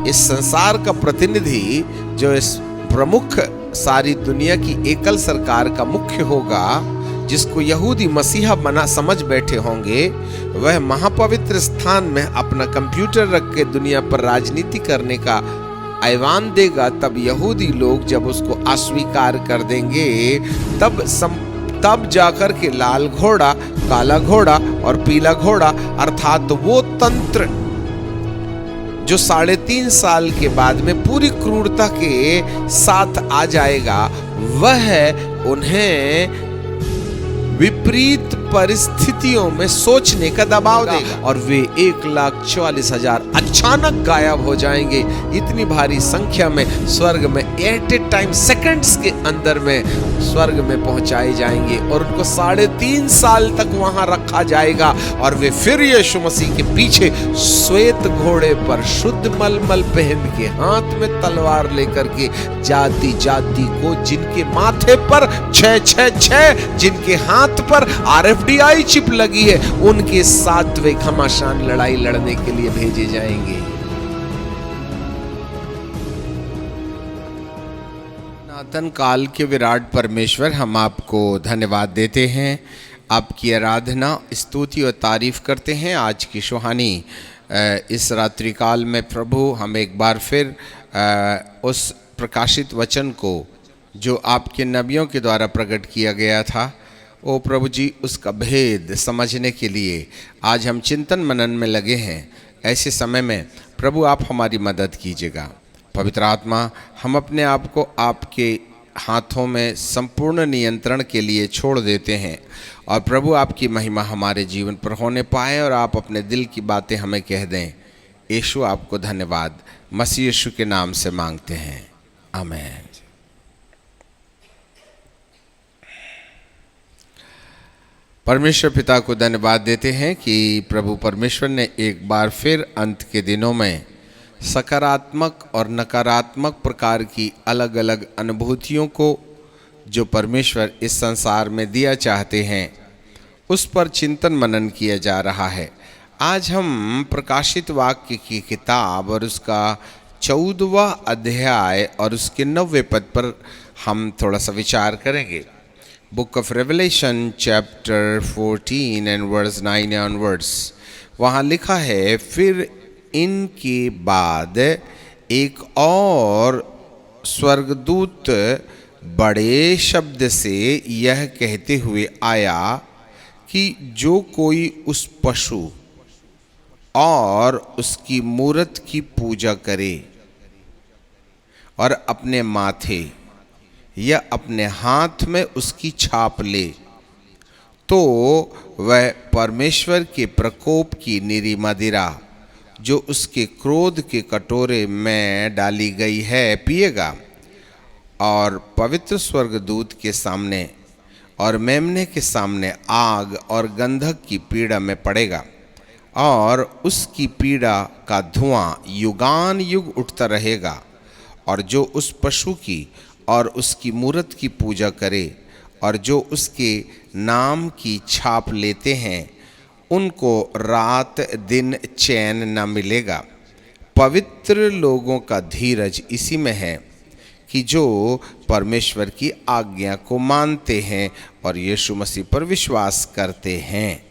इस संसार का प्रतिनिधि जो इस प्रमुख सारी दुनिया की एकल सरकार का मुख्य होगा, जिसको यहूदी मसीहा बना समझ बैठे होंगे, वह महापवित्र स्थान में अपना कंप्यूटर रख के दुनिया पर राजनीति करने का ऐवान देगा। तब यहूदी लोग जब उसको अस्वीकार कर देंगे, तब जाकर के लाल घोड़ा, काला घोड़ा और पीला घोड़ा अर्थात वो तंत्र जो 3.5 साल के बाद में पूरी क्रूरता के साथ आ जाएगा, वह उन्हें विपरीत परिस्थितियों में सोचने का दबाव देगा और वे 1,44,000 अचानक गायब हो जाएंगे। इतनी भारी संख्या में स्वर्ग में एट ए टाइम सेकंड्स के अंदर में स्वर्ग में पहुंचाए जाएंगे और उनको 3.5 साल तक वहां रखा जाएगा और वे फिर यीशु मसीह के पीछे श्वेत घोड़े पर शुद्ध मलमल पहन के हाथ में तलवार लेकर के जाति जाति को, जिनके माथे पर 666, जिनके हाथ पर RFDI चिप लगी है, उनके साथ वे घमासान लड़ाई लड़ने के लिए भेजे जाएंगे। सनातन काल के विराट परमेश्वर, हम आपको धन्यवाद देते हैं, आपकी आराधना, स्तुति और तारीफ करते हैं। आज की सुहानी इस रात्रि काल में प्रभु हम एक बार फिर उस प्रकाशित वचन को जो आपके नबियों के द्वारा प्रकट किया गया था, ओ प्रभु जी, उसका भेद समझने के लिए आज हम चिंतन मनन में लगे हैं। ऐसे समय में प्रभु आप हमारी मदद कीजिएगा। पवित्र आत्मा, हम अपने आप को आपके हाथों में संपूर्ण नियंत्रण के लिए छोड़ देते हैं और प्रभु आपकी महिमा हमारे जीवन पर होने पाए और आप अपने दिल की बातें हमें कह दें। यीशु आपको धन्यवाद मसीह यीशु के नाम से मांगते हैं, आमीन। परमेश्वर पिता को धन्यवाद देते हैं कि प्रभु परमेश्वर ने एक बार फिर अंत के दिनों में सकारात्मक और नकारात्मक प्रकार की अलग अलग अनुभूतियों को जो परमेश्वर इस संसार में दिया चाहते हैं, उस पर चिंतन मनन किया जा रहा है। आज हम प्रकाशित वाक्य की किताब और उसका 14वां अध्याय और उसके 9वें पद पर हम थोड़ा सा विचार करेंगे। Book of Revelation chapter 14 and verse 9 onwards. वहाँ लिखा है, फिर इनके बाद एक और स्वर्गदूत बड़े शब्द से यह कहते हुए आया कि जो कोई उस पशु और उसकी मूरत की पूजा करे और अपने माथे या अपने हाथ में उसकी छाप ले, तो वह परमेश्वर के प्रकोप की निरी मदिरा जो उसके क्रोध के कटोरे में डाली गई है पिएगा और पवित्र स्वर्गदूत के सामने और मेमने के सामने आग और गंधक की पीड़ा में पड़ेगा और उसकी पीड़ा का धुआं युगान युग उठता रहेगा। और जो उस पशु की और उसकी मूरत की पूजा करे और जो उसके नाम की छाप लेते हैं, उनको रात दिन चैन न मिलेगा। पवित्र लोगों का धीरज इसी में है कि जो परमेश्वर की आज्ञा को मानते हैं और यीशु मसीह पर विश्वास करते हैं।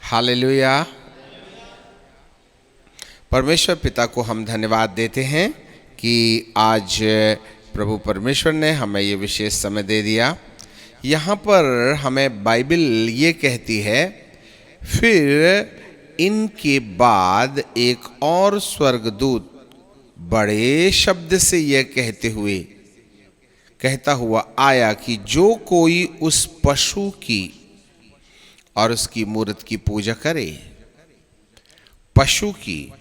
हालेलुया। परमेश्वर पिता को हम धन्यवाद देते हैं कि आज प्रभु परमेश्वर ने हमें ये विशेष समय दे दिया। यहाँ पर हमें बाइबल ये कहती है, फिर इनके बाद एक और स्वर्गदूत बड़े शब्द से यह कहता हुआ आया कि जो कोई उस पशु की और उसकी मूरत की पूजा करे, पशु की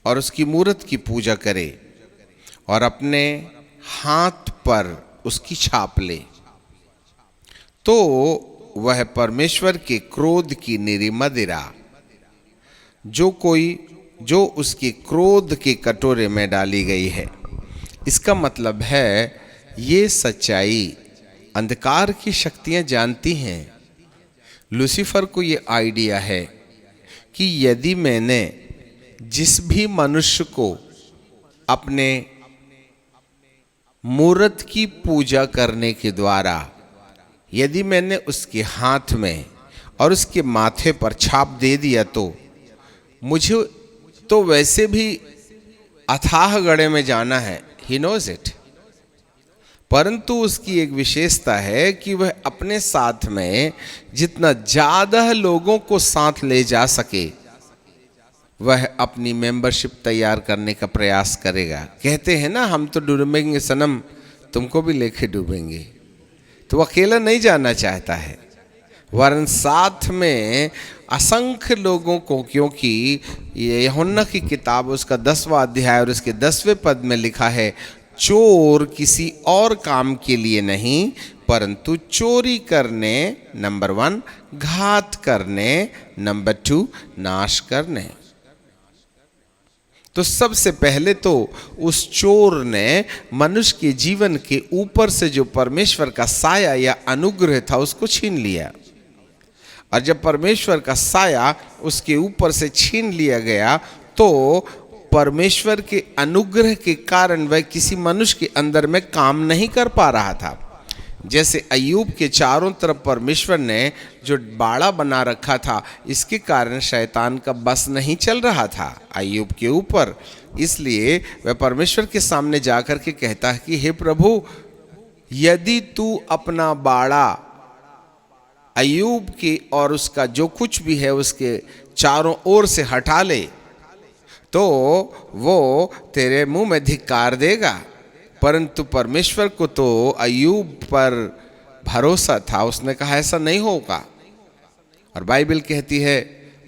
और उसकी मूरत की पूजा करे और अपने हाथ पर उसकी छाप ले, तो वह परमेश्वर के क्रोध की निरी मदिरा जो उसके क्रोध के कटोरे में डाली गई है। इसका मतलब है, ये सच्चाई अंधकार की शक्तियां जानती हैं। लूसीफर को ये आइडिया है कि यदि मैंने जिस भी मनुष्य को अपने मूर्त की पूजा करने के द्वारा यदि मैंने उसके हाथ में और उसके माथे पर छाप दे दिया, तो मुझे तो वैसे भी अथाह गड्ढे में जाना है, ही नोज इट। परंतु उसकी एक विशेषता है कि वह अपने साथ में जितना ज्यादा लोगों को साथ ले जा सके वह अपनी मेंबरशिप तैयार करने का प्रयास करेगा। कहते हैं ना, हम तो डूबेंगे सनम, तुमको भी लेके डूबेंगे। तो वो अकेला नहीं जाना चाहता है, वरन साथ में असंख्य लोगों को, क्योंकि ये यूहन्ना की किताब उसका 10वां अध्याय और उसके 10वें पद में लिखा है, चोर किसी और काम के लिए नहीं परंतु चोरी करने, नंबर 1, घात करने, नंबर 2, नाश करने। तो सबसे पहले तो उस चोर ने मनुष्य के जीवन के ऊपर से जो परमेश्वर का साया या अनुग्रह था उसको छीन लिया। और जब परमेश्वर का साया उसके ऊपर से छीन लिया गया तो परमेश्वर के अनुग्रह के कारण वह किसी मनुष्य के अंदर में काम नहीं कर पा रहा था। जैसे अय्यूब के चारों तरफ परमेश्वर ने जो बाड़ा बना रखा था, इसके कारण शैतान का बस नहीं चल रहा था अय्यूब के ऊपर। इसलिए वह परमेश्वर के सामने जाकर के कहता है कि हे प्रभु, यदि तू अपना बाड़ा अय्यूब की और उसका जो कुछ भी है उसके चारों ओर से हटा ले तो वो तेरे मुंह में धिक्कार देगा। परंतु परमेश्वर को तो अय्यूब पर भरोसा था, उसने कहा ऐसा नहीं होगा। और बाइबल कहती है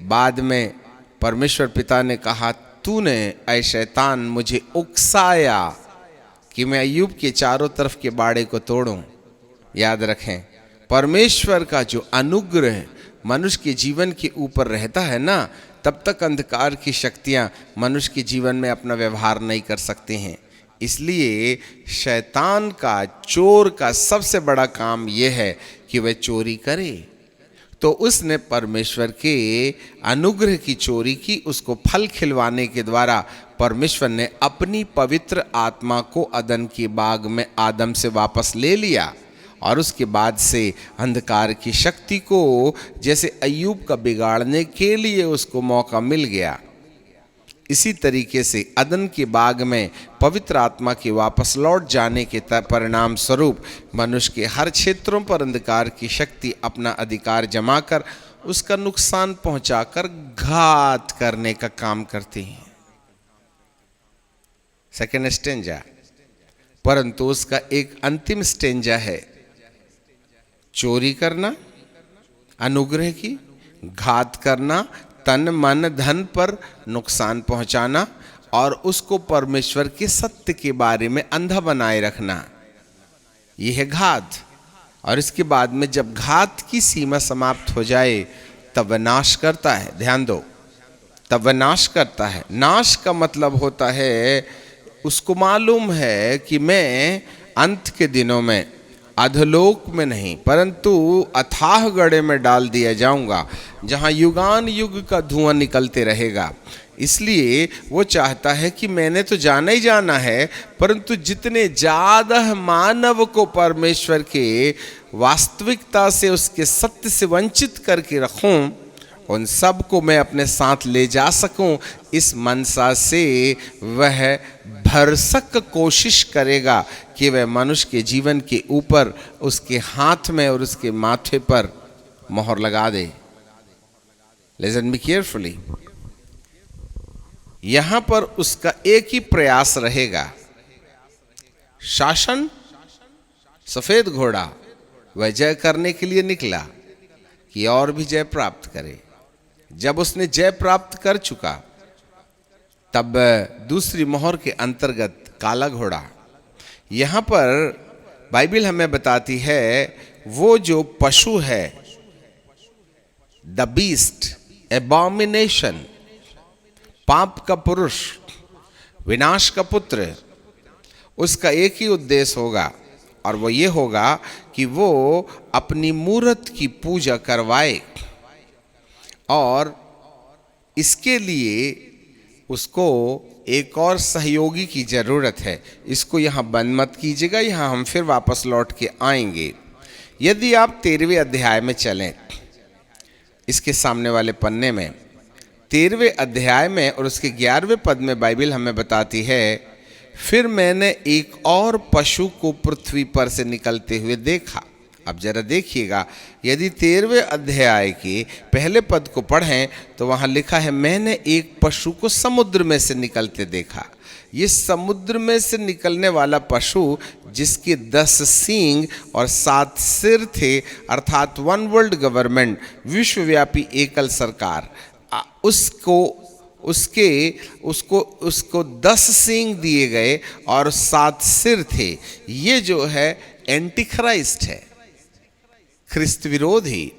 बाद में परमेश्वर पिता ने कहा, तूने ऐ शैतान मुझे उकसाया कि मैं अय्यूब के चारों तरफ के बाड़े को तोड़ूं। याद रखें, परमेश्वर का जो अनुग्रह मनुष्य के जीवन के ऊपर रहता है ना, तब तक अंधकार की शक्तियां मनुष्य के जीवन में अपना व्यवहार नहीं कर सकती हैं। इसलिए शैतान का, चोर का सबसे बड़ा काम यह है कि वह चोरी करे। तो उसने परमेश्वर के अनुग्रह की चोरी की। उसको फल खिलवाने के द्वारा परमेश्वर ने अपनी पवित्र आत्मा को अदन के बाग में आदम से वापस ले लिया। और उसके बाद से अंधकार की शक्ति को जैसे अय्यूब का बिगाड़ने के लिए उसको मौका मिल गया, इसी तरीके से अदन के बाग में पवित्र आत्मा के वापस लौट जाने के परिणाम स्वरूप मनुष्य के हर क्षेत्रों पर अंधकार की शक्ति अपना अधिकार जमाकर उसका नुकसान पहुंचाकर घात करने का काम करती है। Second stanza. परंतु उसका एक अंतिम स्टेंजा है, चोरी करना, अनुग्रह की, घात करना, तन मन धन पर नुकसान पहुंचाना और उसको परमेश्वर के सत्य के बारे में अंधा बनाए रखना, यह है घात। और इसके बाद में जब घात की सीमा समाप्त हो जाए तब वह नाश करता है। ध्यान दो, तब वह नाश करता है। नाश का मतलब होता है, उसको मालूम है कि मैं अंत के दिनों में अधोलोक में नहीं परंतु अथाह गड्ढे में डाल दिया जाऊंगा, जहां युगान युग का धुआं निकलते रहेगा। इसलिए वो चाहता है कि मैंने तो जाना ही जाना है, परंतु जितने ज़्यादा मानव को परमेश्वर के वास्तविकता से, उसके सत्य से वंचित करके रखूं, उन सब को मैं अपने साथ ले जा सकूं, इस मनसा से वह भरसक कोशिश करेगा कि वह मनुष्य के जीवन के ऊपर उसके हाथ में और उसके माथे पर मोहर लगा दे। Listen me carefully. यहां पर उसका एक ही प्रयास रहेगा, शासन। सफेद घोड़ा वह जय करने के लिए निकला कि और भी जय प्राप्त करे। जब उसने जय प्राप्त कर चुका तब दूसरी मोहर के अंतर्गत काला घोड़ा। यहां पर बाइबल हमें बताती है वो जो पशु है, द बीस्ट, एबॉमिनेशन, पाप का पुरुष, विनाश का पुत्र, उसका एक ही उद्देश्य होगा और वो ये होगा कि वो अपनी मूर्त की पूजा करवाए और इसके लिए उसको एक और सहयोगी की ज़रूरत है। इसको यहाँ बंद मत कीजिएगा, यहाँ हम फिर वापस लौट के आएंगे। यदि आप 13वें अध्याय में चलें, इसके सामने वाले पन्ने में 13वें अध्याय में और उसके 11वें पद में बाइबल हमें बताती है, फिर मैंने एक और पशु को पृथ्वी पर से निकलते हुए देखा। अब जरा देखिएगा, यदि 13वें अध्याय के पहले पद को पढ़ें तो वहाँ लिखा है, मैंने एक पशु को समुद्र में से निकलते देखा। ये समुद्र में से निकलने वाला पशु जिसके 10 सींग और 7 सिर थे, अर्थात वन वर्ल्ड गवर्नमेंट, विश्वव्यापी एकल सरकार, उसको 10 सींग दिए गए और 7 सिर थे। ये जो है एंटी क्राइस्ट है, ख्रिस्त विरोधी।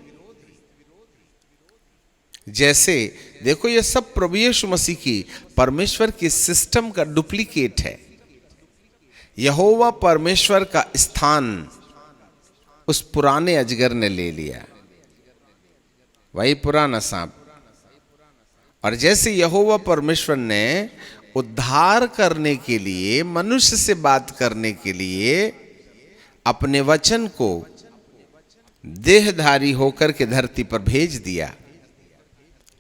जैसे देखो, ये सब प्रभु यीशु मसीह की परमेश्वर के सिस्टम का डुप्लीकेट है। यहोवा परमेश्वर का स्थान उस पुराने अजगर ने ले लिया, वही पुराना सांप। और जैसे यहोवा परमेश्वर ने उद्धार करने के लिए, मनुष्य से बात करने के लिए अपने वचन को देहधारी होकर के धरती पर भेज दिया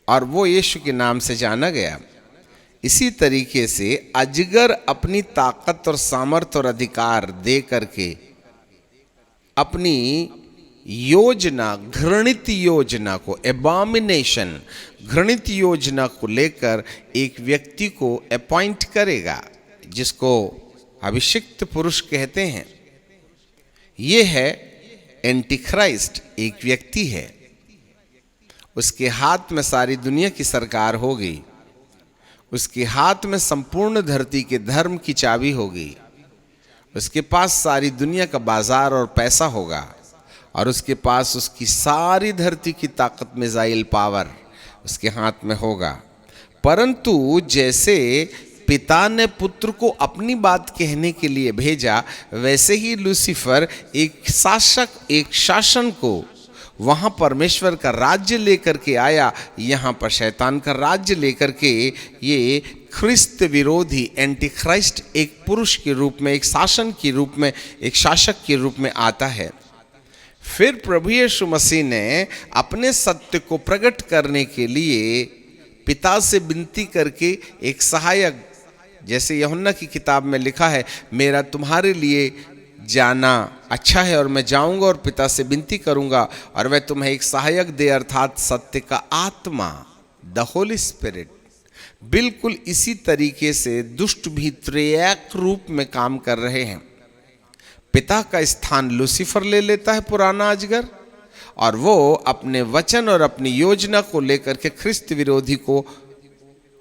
और वो यीशु के नाम से जाना गया, इसी तरीके से अजगर अपनी ताकत और सामर्थ्य और अधिकार दे करके अपनी योजना, घृणित योजना को, एबॉमिनेशन, घृणित योजना को लेकर एक व्यक्ति को अपॉइंट करेगा, जिसको अभिषिक्त पुरुष कहते हैं। ये है एंटी क्राइस्ट, एक व्यक्ति है। उसके हाथ में सारी दुनिया की सरकार होगी, उसके हाथ में संपूर्ण धरती के धर्म की चाबी होगी, उसके पास सारी दुनिया का बाजार और पैसा होगा, और उसके पास उसकी सारी धरती की ताकत, मिसाइल पावर उसके हाथ में होगा। परंतु जैसे पिता ने पुत्र को अपनी बात कहने के लिए भेजा, वैसे ही लूसीफर एक शासन को वहाँ परमेश्वर का राज्य लेकर के आया, यहाँ पर शैतान का राज्य लेकर के ये ख्रिस्त विरोधी एंटी क्राइस्ट एक पुरुष के रूप में, एक शासन के रूप में, एक शासक के रूप में आता है। फिर प्रभु यीशु मसीह ने अपने सत्य को प्रकट करने के लिए पिता से विनती करके एक सहायक, जैसे यूहन्ना की किताब में लिखा है, मेरा तुम्हारे लिए जाना अच्छा है और मैं जाऊंगा और पिता से विनती करूंगा और वह तुम्हें एक सहायक दे, अर्थात सत्य का आत्मा, द होली स्पिरिट। बिल्कुल इसी तरीके से दुष्ट भी त्रिएक रूप में काम कर रहे हैं। पिता का स्थान लूसीफर ले लेता है, पुराना अजगर, और वो अपने वचन और अपनी योजना को लेकर के ख्रिस्त विरोधी को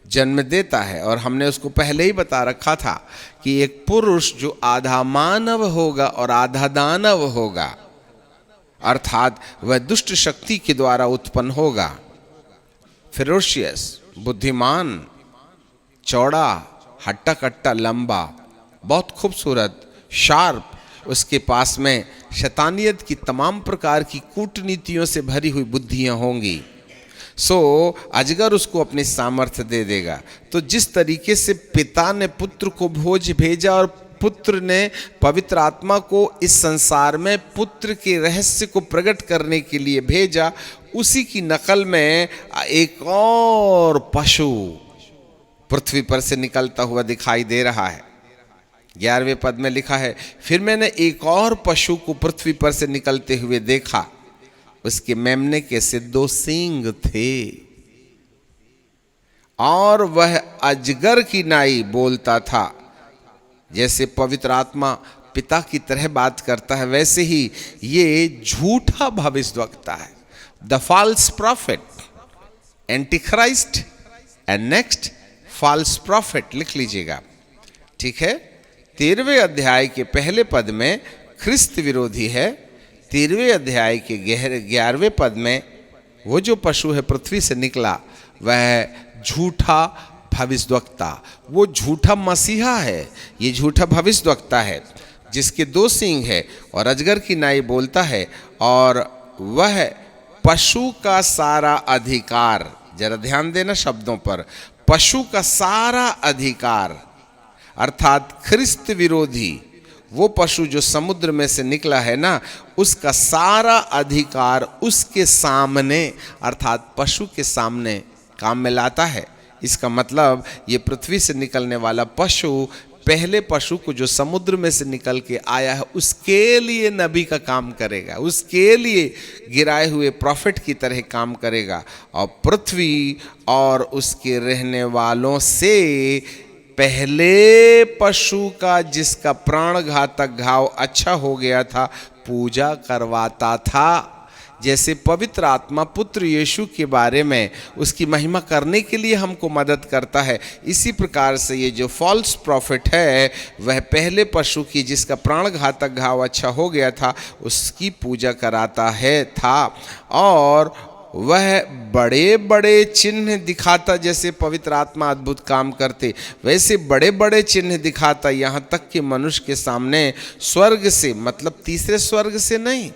जन्म देता है। और हमने उसको पहले ही बता रखा था कि एक पुरुष जो आधा मानव होगा और आधा दानव होगा, अर्थात वह दुष्ट शक्ति के द्वारा उत्पन्न होगा। फेरोशियस, बुद्धिमान, चौड़ा, हट्टा कट्टा, लंबा, बहुत खूबसूरत, शार्प, उसके पास में शैतानियत की तमाम प्रकार की कूटनीतियों से भरी हुई बुद्धियां होंगी। सो अजगर उसको अपनी सामर्थ्य दे देगा। तो जिस तरीके से पिता ने पुत्र को भोज भेजा और पुत्र ने पवित्र आत्मा को इस संसार में पुत्र के रहस्य को प्रकट करने के लिए भेजा, उसी की नकल में एक और पशु पृथ्वी पर से निकलता हुआ दिखाई दे रहा है। 11वें पद में लिखा है, फिर मैंने एक और पशु को पृथ्वी पर से निकलते हुए देखा, उसके मेमने के से 2 सींग थे और वह अजगर की नाई बोलता था। जैसे पवित्र आत्मा पिता की तरह बात करता है, वैसे ही ये झूठा भविष्यवक्ता है, the false prophet, antichrist and next false prophet, लिख लीजिएगा, ठीक है। 13वें अध्याय के पहले पद में ख्रिस्त विरोधी है। 13वें अध्याय के 11वें पद में वो जो पशु है पृथ्वी से निकला, वह झूठा भविष्यवक्ता, वो झूठा मसीहा है, ये झूठा भविष्यवक्ता है जिसके 2 सींग है और अजगर की नाई बोलता है, और वह पशु का सारा अधिकार जरा ध्यान देना शब्दों पर, पशु का सारा अधिकार अर्थात ख्रिस्त विरोधी वो पशु जो समुद्र में से निकला है ना, उसका सारा अधिकार उसके सामने अर्थात पशु के सामने काम में लाता है। इसका मतलब ये पृथ्वी से निकलने वाला पशु पहले पशु को जो समुद्र में से निकल के आया है उसके लिए नबी का काम करेगा, उसके लिए गिराए हुए प्रॉफिट की तरह काम करेगा, और पृथ्वी और उसके रहने वालों से पहले पशु का जिसका प्राणघातक घाव अच्छा हो गया था पूजा करवाता था। जैसे पवित्र आत्मा पुत्र यीशु के बारे में उसकी महिमा करने के लिए हमको मदद करता है, इसी प्रकार से ये जो फॉल्स प्रॉफिट है वह पहले पशु की जिसका प्राणघातक घाव अच्छा हो गया था उसकी पूजा कराता है था, और वह बड़े बड़े चिन्ह दिखाता। जैसे पवित्र आत्मा अद्भुत काम करते वैसे बड़े बड़े चिन्ह दिखाता, यहाँ तक कि मनुष्य के सामने स्वर्ग से, मतलब तीसरे स्वर्ग से नहीं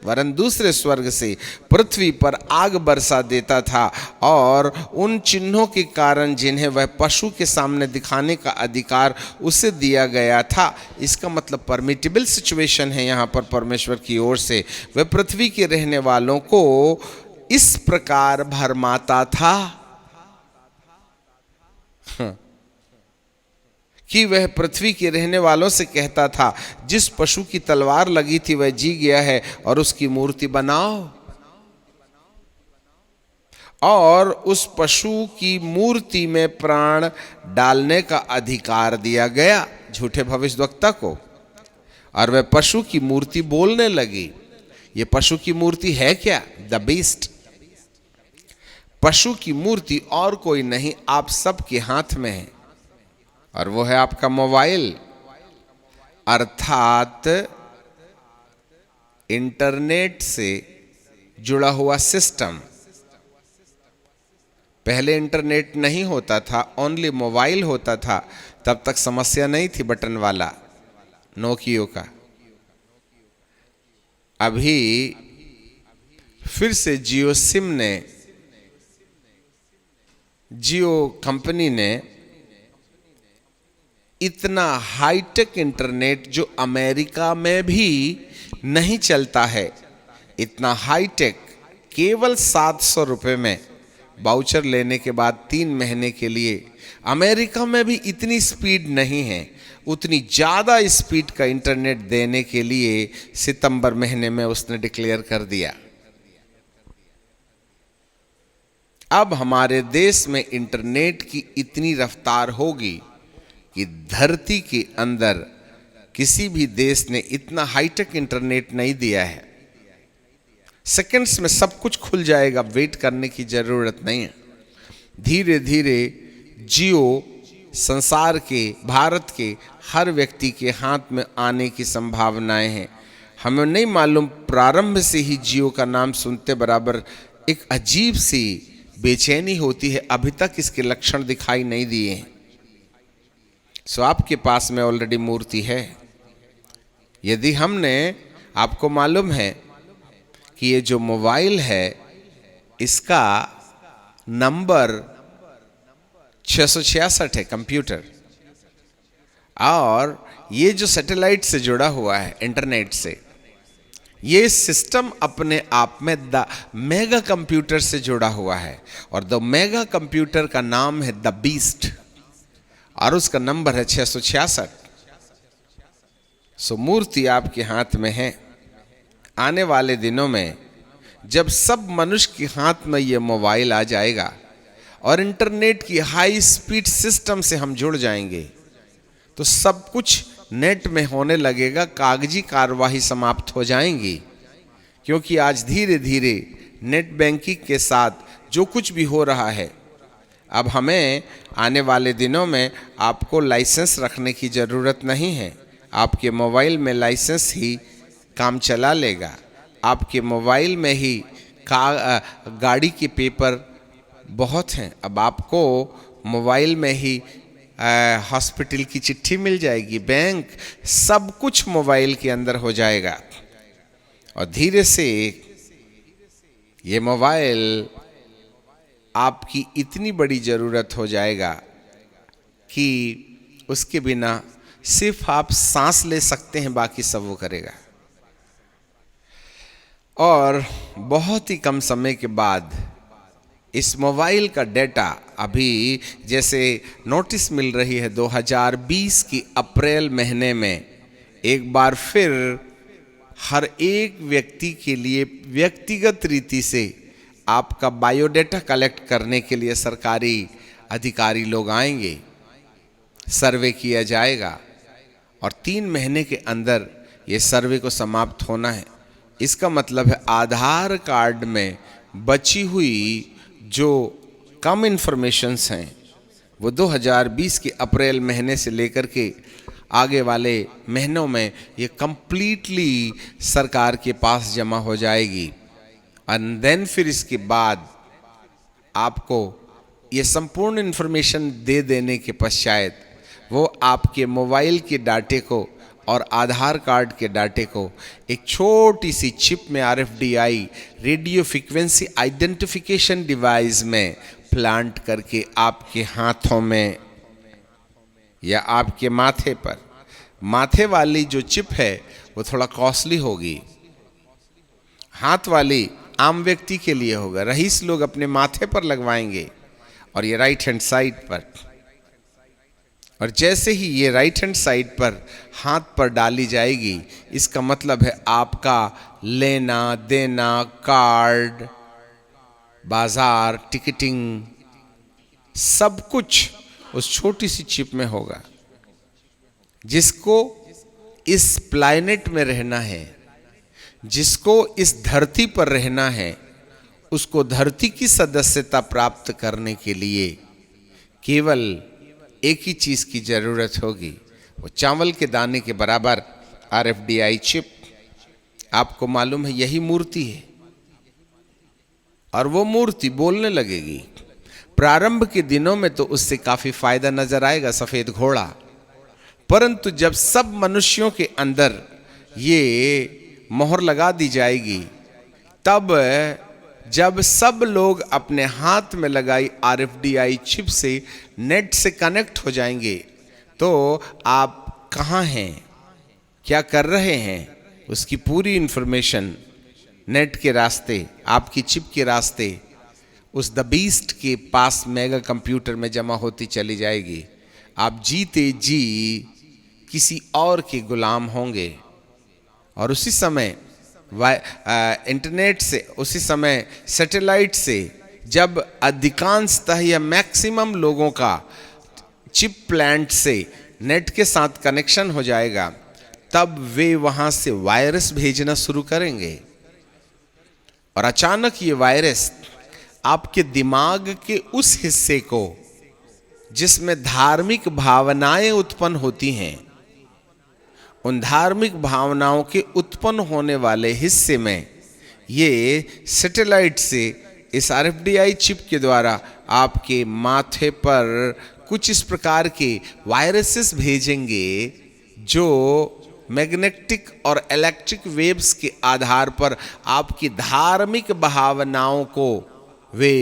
वरन दूसरे स्वर्ग से पृथ्वी पर आग बरसा देता था, और उन चिन्हों के कारण जिन्हें वह पशु के सामने दिखाने का अधिकार उसे दिया गया था। इसका मतलब परमिटेबल सिचुएशन है यहाँ पर परमेश्वर की ओर से। वह पृथ्वी के रहने वालों को इस प्रकार भरमाता था कि वह पृथ्वी के रहने वालों से कहता था, जिस पशु की तलवार लगी थी वह जी गया है और उसकी मूर्ति बनाओ, और उस पशु की मूर्ति में प्राण डालने का अधिकार दिया गया झूठे भविष्यद्वक्ता को, और वह पशु की मूर्ति बोलने लगी। ये पशु की मूर्ति है क्या? The beast. पशु की मूर्ति और कोई नहीं, आप सबके हाथ में है, और वो है आपका मोबाइल, अर्थात इंटरनेट से जुड़ा हुआ सिस्टम। पहले इंटरनेट नहीं होता था, ओनली मोबाइल होता था, तब तक समस्या नहीं थी बटन वाला नोकियो का। अभी फिर से जियो कंपनी ने इतना हाईटेक इंटरनेट जो अमेरिका में भी नहीं चलता है, इतना हाईटेक केवल 700 रुपये में वाउचर लेने के बाद 3 महीने के लिए, अमेरिका में भी इतनी स्पीड नहीं है, उतनी ज़्यादा स्पीड का इंटरनेट देने के लिए सितंबर महीने में उसने डिक्लेयर कर दिया। अब हमारे देश में इंटरनेट की इतनी रफ्तार होगी कि धरती के अंदर किसी भी देश ने इतना हाईटेक इंटरनेट नहीं दिया है। सेकंड्स में सब कुछ खुल जाएगा, वेट करने की जरूरत नहीं है। धीरे धीरे जियो संसार के, भारत के हर व्यक्ति के हाथ में आने की संभावनाएं हैं। हमें नहीं मालूम, प्रारंभ से ही जियो का नाम सुनते बराबर एक अजीब सी बेचैनी होती है, अभी तक इसके लक्षण दिखाई नहीं दिए हैं। सो आपके पास में ऑलरेडी मूर्ति है। यदि हमने, आपको मालूम है कि ये जो मोबाइल है इसका नंबर 666 है कंप्यूटर, और ये जो सैटेलाइट से जुड़ा हुआ है इंटरनेट से, ये सिस्टम अपने आप में द मेगा कंप्यूटर से जुड़ा हुआ है, और द मेगा कंप्यूटर का नाम है द बीस्ट, और उसका नंबर है 666। सो मूर्ति आपके हाथ में है। आने वाले दिनों में जब सब मनुष्य के हाथ में ये मोबाइल आ जाएगा और इंटरनेट की हाई स्पीड सिस्टम से हम जुड़ जाएंगे, तो सब कुछ नेट में होने लगेगा, कागजी कार्यवाही समाप्त हो जाएंगी। क्योंकि आज धीरे धीरे नेट बैंकिंग के साथ जो कुछ भी हो रहा है, अब हमें आने वाले दिनों में आपको लाइसेंस रखने की ज़रूरत नहीं है। आपके मोबाइल में लाइसेंस ही काम चला लेगा। आपके मोबाइल में ही गाड़ी के पेपर बहुत हैं, अब आपको मोबाइल में ही हॉस्पिटल की चिट्ठी मिल जाएगी, बैंक, सब कुछ मोबाइल के अंदर हो जाएगा। और धीरे से ये मोबाइल आपकी इतनी बड़ी ज़रूरत हो जाएगा कि उसके बिना सिर्फ आप सांस ले सकते हैं, बाकी सब वो करेगा। और बहुत ही कम समय के बाद इस मोबाइल का डेटा, अभी जैसे नोटिस मिल रही है 2020 की अप्रैल महीने में एक बार फिर हर एक व्यक्ति के लिए व्यक्तिगत रीति से आपका बायोडेटा कलेक्ट करने के लिए सरकारी अधिकारी लोग आएंगे, सर्वे किया जाएगा और 3 महीने के अंदर ये सर्वे को समाप्त होना है। इसका मतलब है आधार कार्ड में बची हुई जो कम इन्फॉर्मेशंस हैं वो 2020 के अप्रैल महीने से लेकर के आगे वाले महीनों में ये कंप्लीटली सरकार के पास जमा हो जाएगी। एंड देन फिर इसके बाद आपको ये संपूर्ण इन्फॉर्मेशन दे देने के पश्चात वो आपके मोबाइल के डाटे को और आधार कार्ड के डाटे को एक छोटी सी चिप में RFDI radio frequency identification device में प्लांट करके आपके हाथों में या आपके माथे पर, माथे वाली जो चिप है वो थोड़ा कॉस्टली होगी, हाथ वाली आम व्यक्ति के लिए होगा, रईस लोग अपने माथे पर लगवाएंगे और ये राइट हैंड साइड पर। और जैसे ही ये राइट हैंड साइड पर हाथ पर डाली जाएगी, इसका मतलब है आपका लेना देना, कार्ड, बाजार, टिकटिंग, सब कुछ उस छोटी सी चिप में होगा। जिसको इस प्लैनेट में रहना है, जिसको इस धरती पर रहना है, उसको धरती की सदस्यता प्राप्त करने के लिए केवल एक ही चीज की जरूरत होगी, वो चावल के दाने के बराबर RFDI चिप। आपको मालूम है यही मूर्ति है और वो मूर्ति बोलने लगेगी। प्रारंभ के दिनों में तो उससे काफी फायदा नजर आएगा, सफेद घोड़ा, परंतु जब सब मनुष्यों के अंदर ये मोहर लगा दी जाएगी, तब जब सब लोग अपने हाथ में लगाई RFDI चिप से नेट से कनेक्ट हो जाएंगे, तो आप कहाँ हैं, क्या कर रहे हैं, उसकी पूरी इंफॉर्मेशन नेट के रास्ते, आपकी चिप के रास्ते उस द बीस्ट के पास मेगा कंप्यूटर में जमा होती चली जाएगी। आप जीते जी किसी और के गुलाम होंगे और उसी समय इंटरनेट से, उसी समय सैटेलाइट से जब अधिकांशतः या मैक्सिमम लोगों का चिप प्लांट से नेट के साथ कनेक्शन हो जाएगा, तब वे वहां से वायरस भेजना शुरू करेंगे और अचानक ये वायरस आपके दिमाग के उस हिस्से को जिसमें धार्मिक भावनाएं उत्पन्न होती हैं, उन धार्मिक भावनाओं के उत्पन्न होने वाले हिस्से में ये सैटेलाइट से इस RFDI चिप के द्वारा आपके माथे पर कुछ इस प्रकार के वायरसेस भेजेंगे जो मैग्नेटिक और इलेक्ट्रिक वेव्स के आधार पर आपकी धार्मिक भावनाओं को वे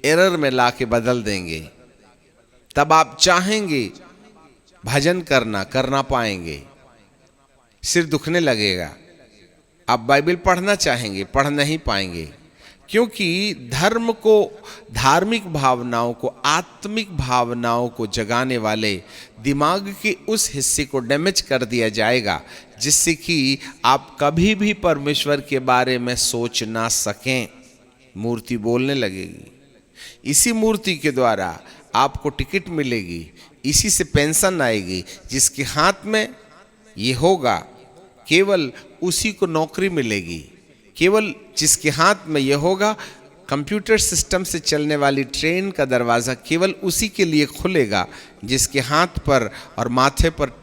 एरर में लाके बदल देंगे। तब आप चाहेंगे भजन करना पाएंगे, सिर दुखने लगेगा। आप बाइबल पढ़ना चाहेंगे, पढ़ नहीं पाएंगे, क्योंकि धर्म को, धार्मिक भावनाओं को, आत्मिक भावनाओं को जगाने वाले दिमाग के उस हिस्से को डैमेज कर दिया जाएगा, जिससे कि आप कभी भी परमेश्वर के बारे में सोच ना सकें। मूर्ति बोलने लगेगी, इसी मूर्ति के द्वारा आपको टिकट मिलेगी, इसी से पेंशन आएगी। जिसके हाथ में ये होगा केवल उसी को नौकरी मिलेगी, केवल जिसके हाथ में ये होगा कंप्यूटर सिस्टम से चलने वाली ट्रेन का दरवाज़ा केवल उसी के लिए खुलेगा, जिसके हाथ पर और माथे पर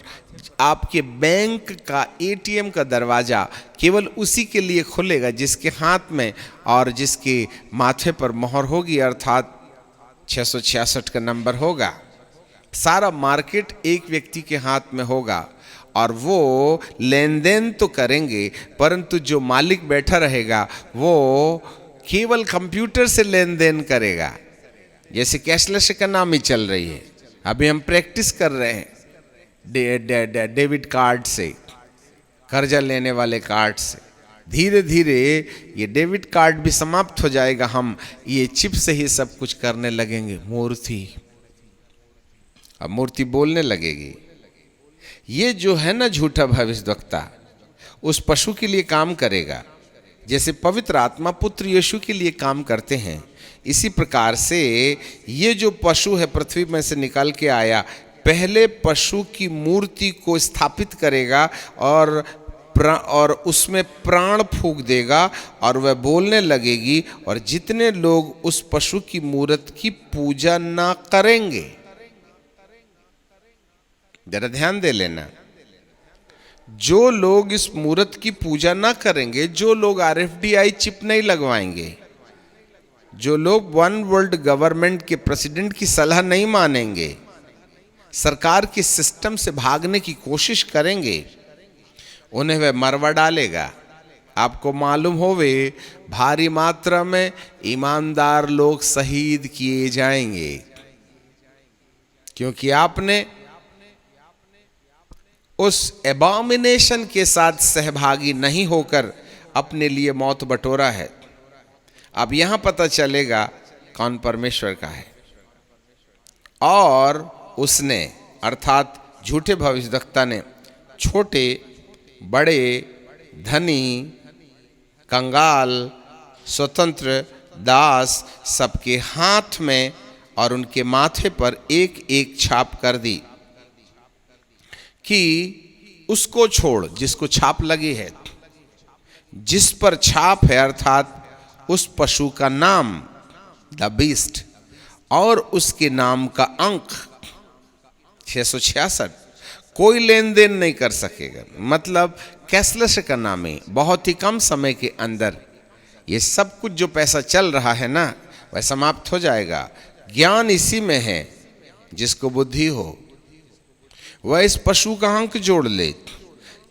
आपके बैंक का ATM का दरवाज़ा केवल उसी के लिए खुलेगा, जिसके हाथ में और जिसके माथे पर मोहर होगी, अर्थात 666 का नंबर होगा। सारा मार्केट एक व्यक्ति के हाथ में होगा और वो लेन देन तो करेंगे, परंतु जो मालिक बैठा रहेगा वो केवल कंप्यूटर से लेन देन करेगा। जैसे कैशलेस इकोनॉमी चल रही है, अभी हम प्रैक्टिस कर रहे हैं डेबिट कार्ड से, कर्जा लेने वाले कार्ड से। धीरे धीरे ये डेबिट कार्ड भी समाप्त हो जाएगा, हम ये चिप से ही सब कुछ करने लगेंगे। मूर्ति, अब मूर्ति बोलने लगेगी। ये जो है ना झूठा भविष्यवक्ता, उस पशु के लिए काम करेगा। जैसे पवित्र आत्मा पुत्र यीशु के लिए काम करते हैं, इसी प्रकार से ये जो पशु है पृथ्वी में से निकल के आया, पहले पशु की मूर्ति को स्थापित करेगा और उसमें प्राण फूंक देगा और वह बोलने लगेगी। और जितने लोग उस पशु की मूर्त की पूजा ना करेंगे, जरा ध्यान दे लेना, जो लोग इस मूर्त की पूजा ना करेंगे, जो लोग RFDI चिप नहीं लगवाएंगे, जो लोग वन वर्ल्ड गवर्नमेंट के प्रेसिडेंट की सलाह नहीं मानेंगे, सरकार के सिस्टम से भागने की कोशिश करेंगे, उन्हें वह मरवा डालेगा। आपको मालूम होवे भारी मात्रा में ईमानदार लोग शहीद किए जाएंगे, क्योंकि आपने उस एबॉमिनेशन के साथ सहभागी नहीं होकर अपने लिए मौत बटोरा है। अब यहां पता चलेगा कौन परमेश्वर का है। और उसने अर्थात झूठे भविष्यवक्ता ने छोटे बड़े, धनी, कंगाल, स्वतंत्र, दास सबके हाथ में और उनके माथे पर एक एक छाप कर दी कि उसको छोड़ जिसको छाप लगी है, जिस पर छाप है अर्थात उस पशु का नाम द बीस्ट और उसके नाम का अंक 666, कोई लेन देन नहीं कर सकेगा। मतलब कैशलेस इकोनॉमी, बहुत ही कम समय के अंदर ये सब कुछ जो पैसा चल रहा है ना, वह समाप्त हो जाएगा। ज्ञान इसी में है, जिसको बुद्धि हो वह इस पशु का अंक जोड़ ले,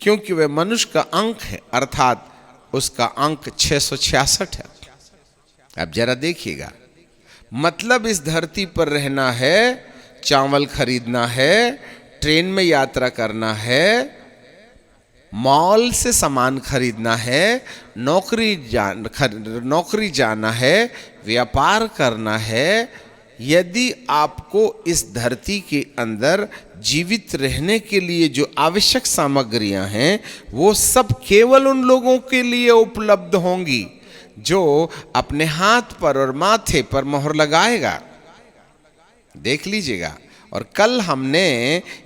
क्योंकि वह मनुष्य का अंक है अर्थात उसका अंक 666 है। अब जरा देखिएगा, मतलब इस धरती पर रहना है, चावल खरीदना है, ट्रेन में यात्रा करना है, मॉल से सामान खरीदना है, नौकरी जाना है, व्यापार करना है। यदि आपको इस धरती के अंदर जीवित रहने के लिए जो आवश्यक सामग्रियां हैं, वो सब केवल उन लोगों के लिए उपलब्ध होंगी जो अपने हाथ पर और माथे पर मोहर लगाएगा। देख लीजिएगा। और कल हमने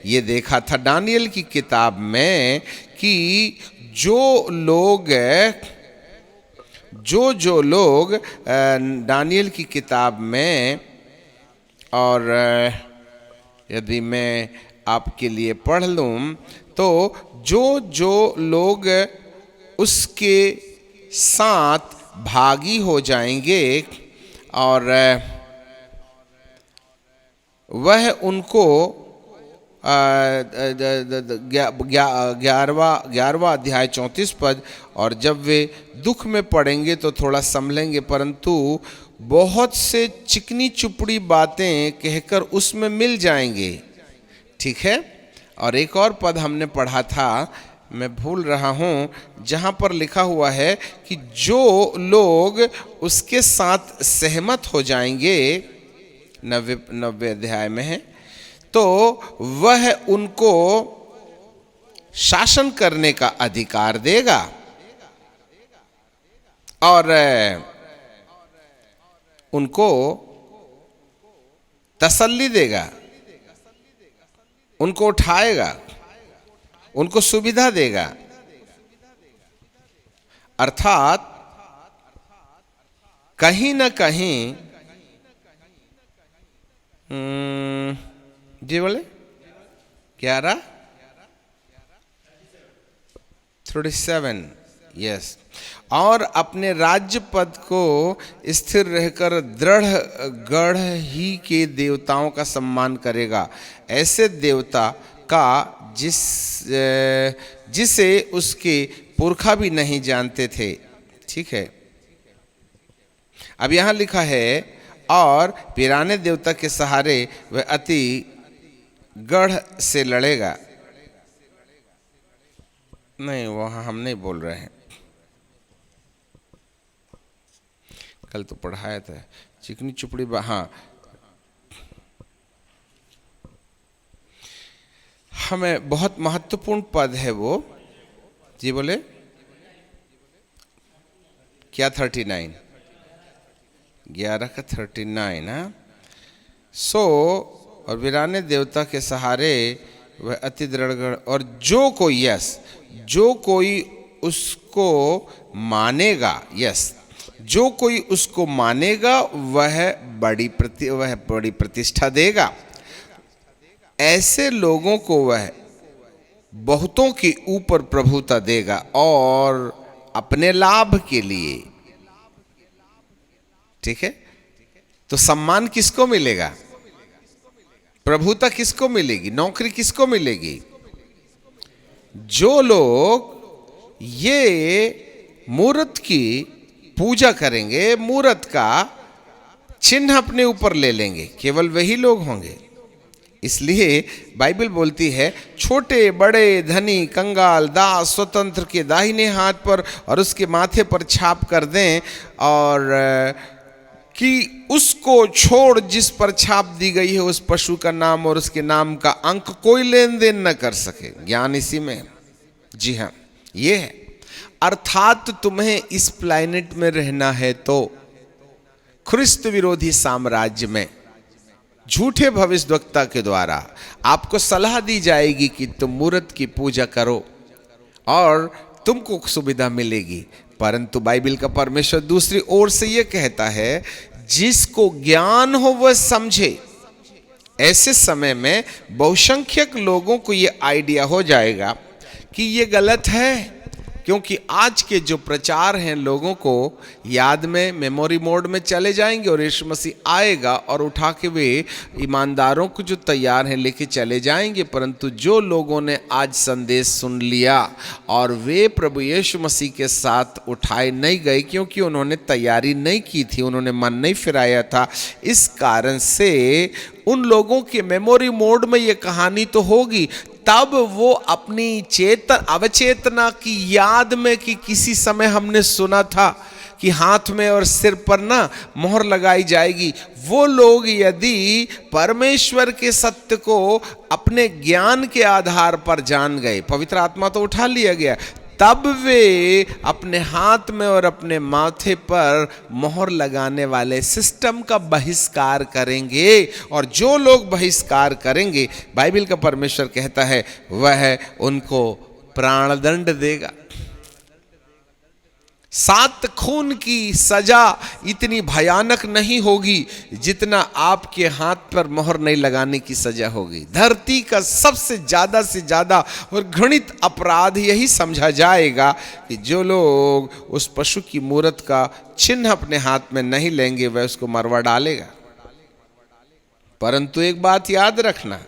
ये देखा था दानियल की किताब में कि जो लोग दानियल की किताब में, और यदि मैं आपके लिए पढ़ लूँ तो जो लोग उसके साथ भागी हो जाएंगे और वह उनको 11वां अध्याय 34 पद, और जब वे दुख में पड़ेंगे तो थोड़ा संभलेंगे, परंतु बहुत से चिकनी चुपड़ी बातें कहकर उसमें मिल जाएंगे। ठीक है। और एक और पद हमने पढ़ा था, मैं भूल रहा हूँ, जहाँ पर लिखा हुआ है कि जो लोग उसके साथ सहमत हो जाएंगे, 90 अध्याय में है, तो वह उनको शासन करने का अधिकार देगा और उनको तसल्ली देगा, उनको उठाएगा, उनको सुविधा देगा। अर्थात कहीं ना कहीं जी बोले 37 यस, और अपने राज्य पद को स्थिर रहकर दृढ़ गढ़ ही के देवताओं का सम्मान करेगा, ऐसे देवता का जिसे उसके पुरखा भी नहीं जानते थे। ठीक है। अब यहां लिखा है और पिराने देवता के सहारे वह अति गढ़ से लड़ेगा। नहीं, वहां हम नहीं बोल रहे हैं, कल तो पढ़ाया था चिकनी चुपड़ी। हाँ, हमें बहुत महत्वपूर्ण पद है वो। जी बोले क्या? 39, 11 का 39। हाँ, सो और वीराने देवता के सहारे वह अति दृढ़, और जो कोई, यस, जो कोई उसको मानेगा, यस, जो कोई उसको मानेगा वह बड़ी प्रतिष्ठा देगा। ऐसे लोगों को वह बहुतों के ऊपर प्रभुता देगा और अपने लाभ के लिए। ठीक है, तो सम्मान किसको मिलेगा? प्रभुता किसको मिलेगी? नौकरी किसको मिलेगी? जो लोग ये मूर्त की पूजा करेंगे, मूर्त का चिन्ह अपने ऊपर ले लेंगे, केवल वही लोग होंगे। इसलिए बाइबल बोलती है, छोटे बड़े, धनी कंगाल, दास स्वतंत्र के दाहिने हाथ पर और उसके माथे पर छाप कर दें, और कि उसको छोड़ जिस पर छाप दी गई है उस पशु का नाम और उसके नाम का अंक कोई लेन देन न कर सके। ज्ञान इसी में। जी हाँ, ये है। अर्थात तुम्हें इस प्लैनेट में रहना है तो ख्रिस्त विरोधी साम्राज्य में झूठे भविष्यद्वक्ता के द्वारा आपको सलाह दी जाएगी कि तुम मूर्त की पूजा करो और तुमको सुविधा मिलेगी। परंतु बाइबल का परमेश्वर दूसरी ओर से यह कहता है, जिसको ज्ञान हो वह समझे। ऐसे समय में बहुसंख्यक लोगों को यह आइडिया हो जाएगा कि यह गलत है, क्योंकि आज के जो प्रचार हैं लोगों को याद में, मेमोरी मोड में चले जाएंगे और यीशु मसीह आएगा और उठा के वे ईमानदारों को जो तैयार हैं लेके चले जाएंगे। परंतु जो लोगों ने आज संदेश सुन लिया और वे प्रभु यीशु मसीह के साथ उठाए नहीं गए, क्योंकि उन्होंने तैयारी नहीं की थी, उन्होंने मन नहीं फिराया था, इस कारण से उन लोगों के मेमोरी मोड में ये कहानी तो होगी। तब वो अपनी अवचेतना की याद में कि किसी समय हमने सुना था कि हाथ में और सिर पर ना मोहर लगाई जाएगी, वो लोग यदि परमेश्वर के सत्य को अपने ज्ञान के आधार पर जान गए, पवित्र आत्मा तो उठा लिया गया, तब वे अपने हाथ में और अपने माथे पर मोहर लगाने वाले सिस्टम का बहिष्कार करेंगे। और जो लोग बहिष्कार करेंगे, बाइबल का परमेश्वर कहता है, वह उनको प्राणदंड देगा। 7 खून की सजा इतनी भयानक नहीं होगी जितना आपके हाथ पर मोहर नहीं लगाने की सजा होगी। धरती का सबसे ज्यादा से ज्यादा और घृणित अपराध यही समझा जाएगा कि जो लोग उस पशु की मूरत का चिन्ह अपने हाथ में नहीं लेंगे वह उसको मरवा डालेगा। परंतु एक बात याद रखना,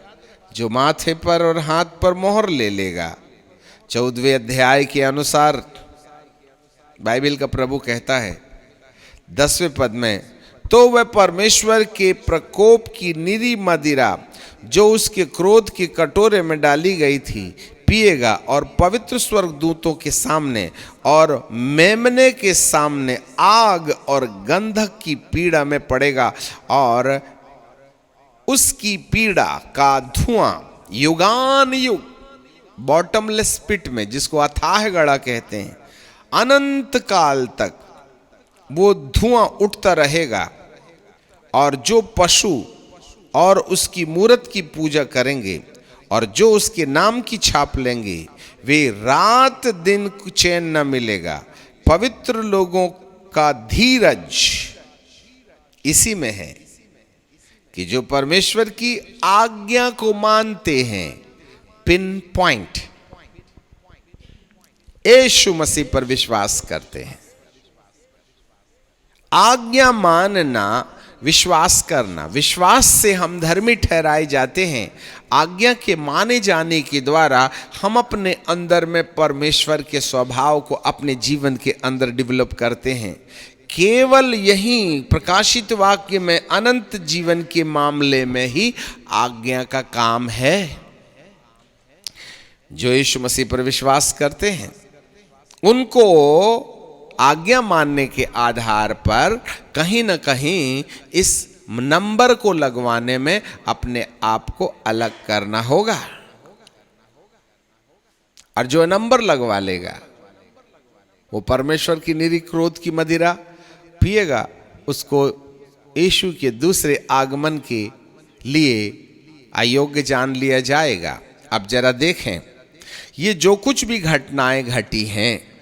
जो माथे पर और हाथ पर मोहर ले लेगा, 14वें अध्याय के अनुसार बाइबल का प्रभु कहता है 10वें पद में, तो वह परमेश्वर के प्रकोप की निरी मदिरा जो उसके क्रोध के कटोरे में डाली गई थी पिएगा, और पवित्र स्वर्गदूतों के सामने और मेमने के सामने आग और गंधक की पीड़ा में पड़ेगा, और उसकी पीड़ा का धुआं युगान युग बॉटमलेस पिट में, जिसको अथाह गड़ा कहते हैं, अनंत काल तक वो धुआं उठता रहेगा। और जो पशु और उसकी मूरत की पूजा करेंगे और जो उसके नाम की छाप लेंगे, वे रात दिन चैन न मिलेगा। पवित्र लोगों का धीरज इसी में है कि जो परमेश्वर की आज्ञा को मानते हैं, पिन पॉइंट यीशु मसीह पर विश्वास करते हैं। आज्ञा मानना, विश्वास करना, विश्वास से हम धर्मी ठहराए जाते हैं। आज्ञा के माने जाने के द्वारा हम अपने अंदर में परमेश्वर के स्वभाव को अपने जीवन के अंदर डेवलप करते हैं। केवल यही प्रकाशित वाक्य में अनंत जीवन के मामले में ही आज्ञा का काम है। जो यीशु मसीह पर विश्वास करते हैं उनको आज्ञा मानने के आधार पर कहीं न कहीं इस नंबर को लगवाने में अपने आप को अलग करना होगा। और जो नंबर लगवा लेगा वो परमेश्वर की निरी क्रोध की मदिरा पिएगा, उसको यीशु के दूसरे आगमन के लिए अयोग्य जान लिया जाएगा। अब जरा देखें, ये जो कुछ भी घटनाएं घटी हैं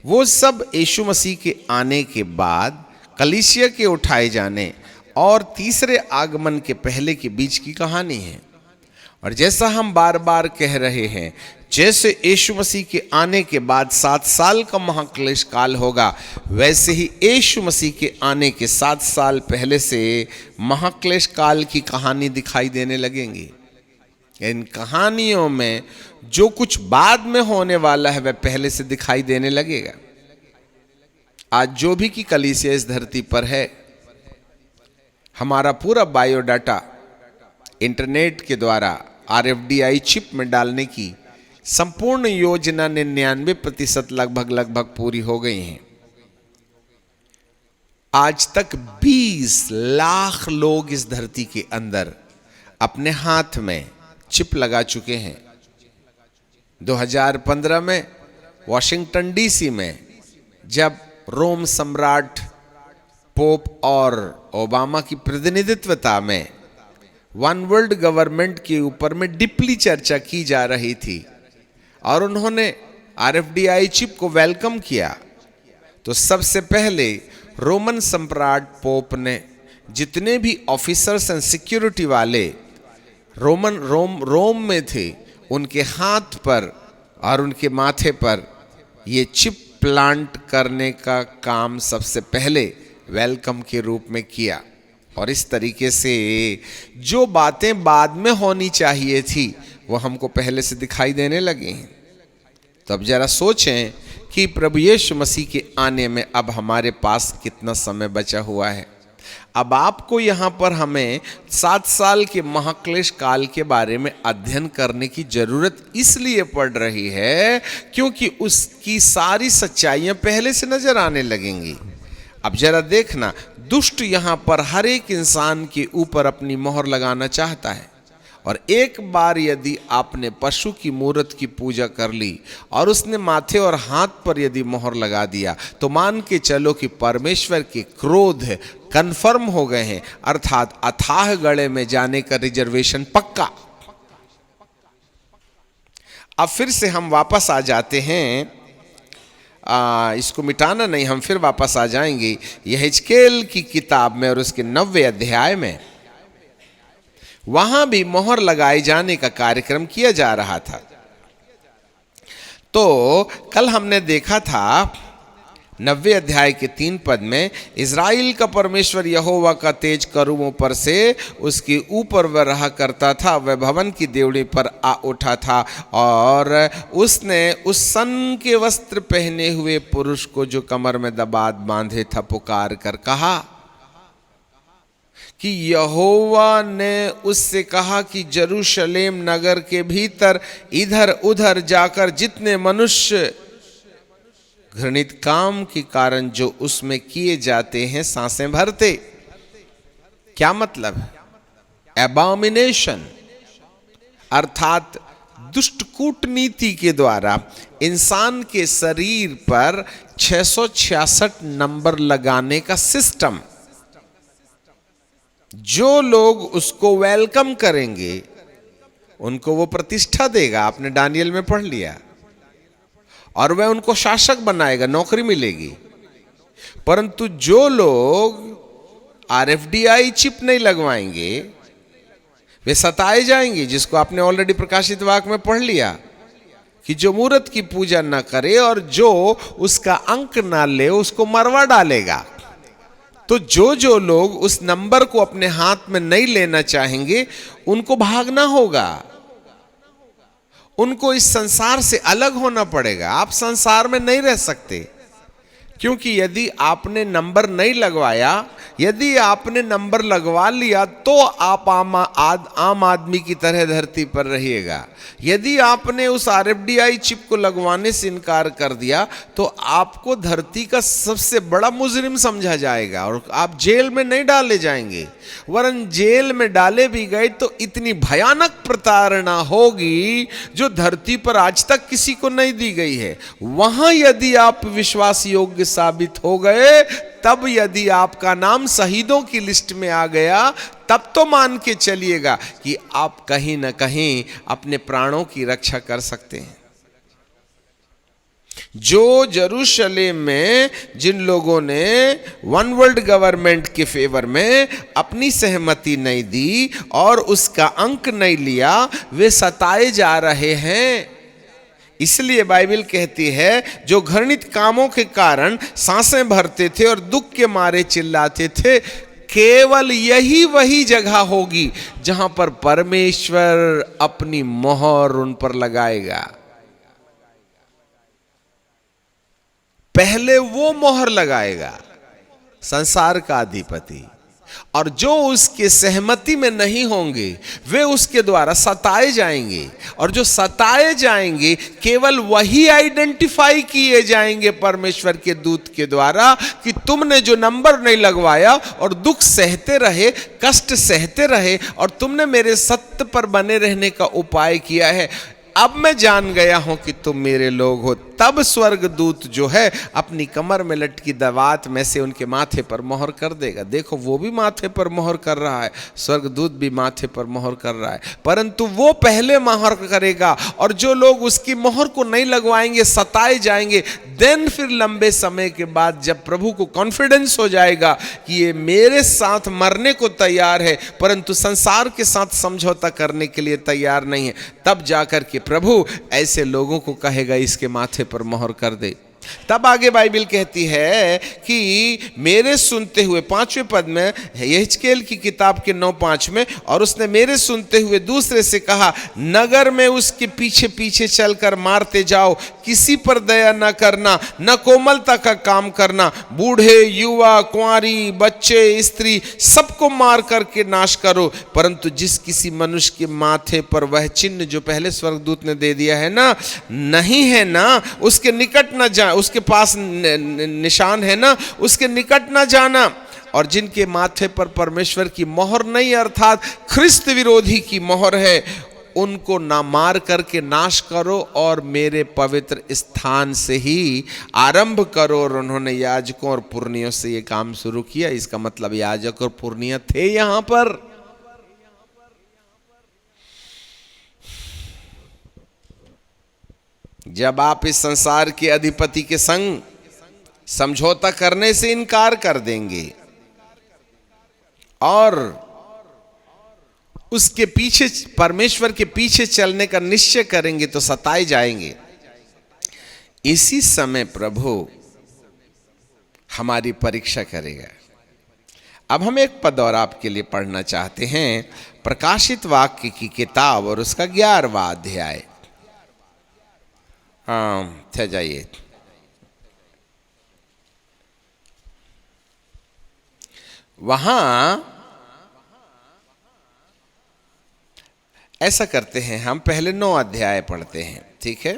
वो सब यीशु मसीह के आने के बाद, कलीसिया के उठाए जाने और तीसरे आगमन के पहले के बीच की कहानी है। और जैसा हम बार बार कह रहे हैं, जैसे यीशु मसीह के आने के बाद 7 साल का महाक्लेश काल होगा, वैसे ही यीशु मसीह के आने के 7 साल पहले से महाक्लेश काल की कहानी दिखाई देने लगेंगी। इन कहानियों में जो कुछ बाद में होने वाला है वह पहले से दिखाई देने लगेगा। आज जो भी की कलीसिया इस धरती पर है, हमारा पूरा बायोडाटा इंटरनेट के द्वारा RFDI चिप में डालने की संपूर्ण योजना 99% लगभग पूरी हो गई है। आज तक 20 लाख लोग इस धरती के अंदर अपने हाथ में चिप लगा चुके हैं। 2015 में वॉशिंगटन DC में जब रोम सम्राट पोप और ओबामा की प्रतिनिधित्वता में वन वर्ल्ड गवर्नमेंट के ऊपर में डीपली चर्चा की जा रही थी और उन्होंने RFDI चिप को वेलकम किया, तो सबसे पहले रोमन सम्राट पोप ने जितने भी ऑफिसर्स एंड सिक्योरिटी वाले रोम में थे, उनके हाथ पर और उनके माथे पर ये चिप प्लांट करने का काम सबसे पहले वेलकम के रूप में किया। और इस तरीके से जो बातें बाद में होनी चाहिए थी वो हमको पहले से दिखाई देने लगी हैं। तो अब जरा सोचें कि प्रभु यीशु मसीह के आने में अब हमारे पास कितना समय बचा हुआ है। अब आपको यहाँ पर हमें 7 साल के महाक्लेश काल के बारे में अध्ययन करने की जरूरत इसलिए पड़ रही है क्योंकि उसकी सारी सच्चाइयाँ पहले से नजर आने लगेंगी। अब जरा देखना, दुष्ट यहाँ पर हर एक इंसान के ऊपर अपनी मोहर लगाना चाहता है। और एक बार यदि आपने पशु की मूर्त की पूजा कर ली और उसने माथे और हाथ पर यदि मोहर लगा दिया, तो मान के चलो कि परमेश्वर के क्रोध कंफर्म हो गए हैं, अर्थात अथाह गड़े में जाने का रिजर्वेशन पक्का। अब फिर से हम वापस आ जाते हैं, इसको मिटाना नहीं, हम फिर वापस आ जाएंगे यहेजकेल की किताब में और उसके 9वें अध्याय में। वहां भी मोहर लगाए जाने का कार्यक्रम किया जा रहा था। तो कल हमने देखा था 9वें अध्याय के 3 पद में, इज़राइल का परमेश्वर यहोवा का तेज करूबों पर से उसके ऊपर वह रहा करता था, वह भवन की देवड़ी पर आ उठा था और उसने उस सन के वस्त्र पहने हुए पुरुष को जो कमर में दबात बांधे था पुकार कर कहा कि यहोवा ने उससे कहा कि यरूशलेम नगर के भीतर इधर उधर जाकर जितने मनुष्य घृणित काम के कारण जो उसमें किए जाते हैं सांसें भरते। क्या मतलब है? एबॉमिनेशन अर्थात दुष्ट कूटनीति के द्वारा इंसान के शरीर पर 666 नंबर लगाने का सिस्टम। जो लोग उसको वेलकम करेंगे उनको वो प्रतिष्ठा देगा, आपने दानियल में पढ़ लिया, और वह उनको शासक बनाएगा, नौकरी मिलेगी। परंतु जो लोग RFDI चिप नहीं लगवाएंगे वे सताए जाएंगे, जिसको आपने ऑलरेडी प्रकाशित वाक्य में पढ़ लिया कि जो मूर्त की पूजा न करे और जो उसका अंक ना ले उसको मरवा डालेगा। तो जो लोग उस नंबर को अपने हाथ में नहीं लेना चाहेंगे उनको भागना होगा, उनको इस संसार से अलग होना पड़ेगा। आप संसार में नहीं रह सकते, क्योंकि यदि आपने नंबर नहीं लगवाया, यदि आपने नंबर लगवा लिया तो आप आम आदमी की तरह धरती पर रहिएगा। यदि आपने उस RFDI चिप को लगवाने से इनकार कर दिया तो आपको धरती का सबसे बड़ा मुजरिम समझा जाएगा और आप जेल में नहीं डाले जाएंगे, वरन जेल में डाले भी गए तो इतनी भयानक प्रताड़ना होगी जो धरती पर आज तक किसी को नहीं दी गई है। वहां यदि आप विश्वास योग्य साबित हो गए, तब यदि आपका नाम शहीदों की लिस्ट में आ गया, तब तो मान के चलिएगा कि आप कहीं ना कहीं अपने प्राणों की रक्षा कर सकते हैं। जो यरूशलेम में जिन लोगों ने वन वर्ल्ड गवर्नमेंट के फेवर में अपनी सहमति नहीं दी और उसका अंक नहीं लिया, वे सताए जा रहे हैं। इसलिए बाइबल कहती है जो घृणित कामों के कारण सांसें भरते थे और दुख के मारे चिल्लाते थे, केवल यही वही जगह होगी जहां पर परमेश्वर अपनी मोहर उन पर लगाएगा। पहले वो मोहर लगाएगा, संसार का अधिपति, और जो उसके सहमति में नहीं होंगे वे उसके द्वारा सताए जाएंगे, और जो सताए जाएंगे केवल वही आइडेंटिफाई किए जाएंगे परमेश्वर के दूत के द्वारा कि तुमने जो नंबर नहीं लगवाया और दुख सहते रहे, कष्ट सहते रहे और तुमने मेरे सत्य पर बने रहने का उपाय किया है, अब मैं जान गया हूं कि तुम मेरे लोग हो। तब स्वर्गदूत जो है अपनी कमर में लटकी दवात में से उनके माथे पर मोहर कर देगा। देखो वो भी माथे पर मोहर कर रहा है, स्वर्गदूत भी माथे पर मोहर कर रहा है, परंतु वो पहले मोहर करेगा और जो लोग उसकी मोहर को नहीं लगवाएंगे सताए जाएंगे। देन फिर लंबे समय के बाद जब प्रभु को कॉन्फिडेंस हो जाएगा कि ये मेरे साथ मरने को तैयार है परंतु संसार के साथ समझौता करने के लिए तैयार नहीं है, तब जाकर के प्रभु ऐसे लोगों को कहेगा इसके माथे पर मोहर कर दे। तब आगे बाइबल कहती है कि मेरे सुनते हुए, 5वें पद में यहेजकेल की किताब के 9:5 में, और उसने मेरे सुनते हुए दूसरे से कहा, नगर में उसके पीछे पीछे चलकर मारते जाओ, किसी पर दया न करना, न कोमलता का काम करना, बूढ़े, युवा, कुंवारी, बच्चे, स्त्री, सबको मार करके नाश करो, परंतु जिस किसी मनुष्य के माथे पर वह चिन्ह जो पहले स्वर्गदूत ने दे दिया है ना, नहीं है ना, उसके निकट न जा, उसके पास निशान है ना, उसके निकट ना जाना, और जिनके माथे पर परमेश्वर की मोहर नहीं अर्थात ख्रिस्त विरोधी की मोहर है, उनको ना मार करके नाश करो और मेरे पवित्र स्थान से ही आरंभ करो। और उन्होंने याजकों और पुरनियों से ये काम शुरू किया। इसका मतलब याजक और पुरनिया थे यहां पर। जब आप इस संसार के अधिपति के संग समझौता करने से इनकार कर देंगे और उसके पीछे, परमेश्वर के पीछे चलने का निश्चय करेंगे तो सताए जाएंगे। इसी समय प्रभु हमारी परीक्षा करेगा। अब हम एक पद और आपके लिए पढ़ना चाहते हैं, प्रकाशित वाक्य की किताब और उसका 11वां अध्याय। जाइए, वहां ऐसा करते हैं, हम पहले 9 अध्याय पढ़ते हैं, ठीक है।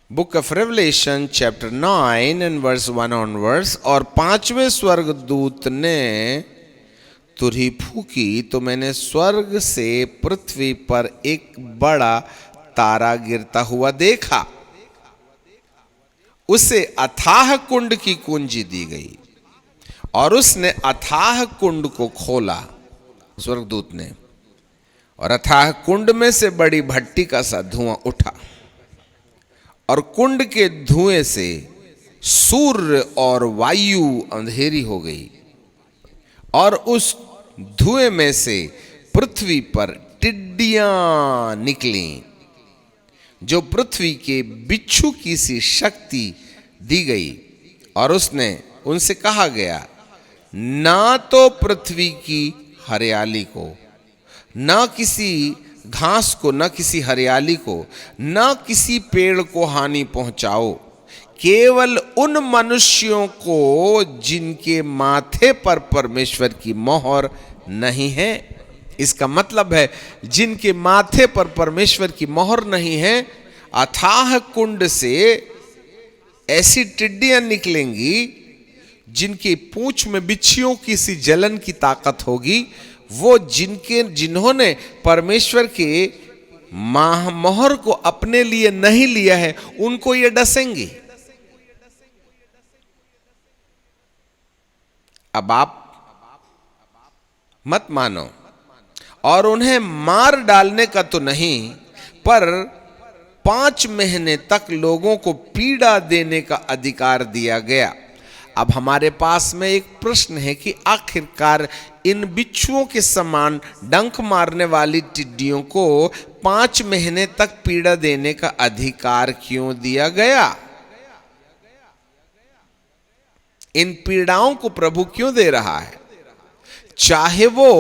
Book of Revelation chapter 9 and verse 1 onwards. और 5वें स्वर्गदूत ने तुरही फूकी तो मैंने स्वर्ग से पृथ्वी पर एक बड़ा तारा गिरता हुआ देखा, उसे अथाह कुंड की कुंजी दी गई और उसने अथाह कुंड को खोला, स्वर्गदूत ने, और अथाह कुंड में से बड़ी भट्टी का सा धुआं उठा और कुंड के धुएं से सूर्य और वायु अंधेरी हो गई और उस धुएं में से पृथ्वी पर टिड्डियां निकली जो पृथ्वी के बिच्छू की सी शक्ति दी गई। और उसने उनसे कहा गया, ना तो पृथ्वी की हरियाली को, ना किसी घास को, ना किसी हरियाली को, ना किसी पेड़ को हानि पहुंचाओ, केवल उन मनुष्यों को जिनके माथे पर परमेश्वर की मोहर नहीं है। इसका मतलब है जिनके माथे पर परमेश्वर की मोहर नहीं है, अथाह कुंड से ऐसी टिड्डियां निकलेंगी जिनकी पूंछ में बिच्छियों की सी जलन की ताकत होगी। वो जिन्होंने परमेश्वर के मोहर को अपने लिए नहीं लिया है, उनको ये डसेंगी। अब आप मत मानो, और उन्हें मार डालने का तो नहीं, पर 5 महीने तक लोगों को पीड़ा देने का अधिकार दिया गया। अब हमारे पास में एक प्रश्न है कि आखिरकार इन बिच्छुओं के समान डंक मारने वाली टिड्डियों को 5 महीने तक पीड़ा देने का अधिकार क्यों दिया गया? इन पीड़ाओं को प्रभु क्यों दे रहा है? चाहे वो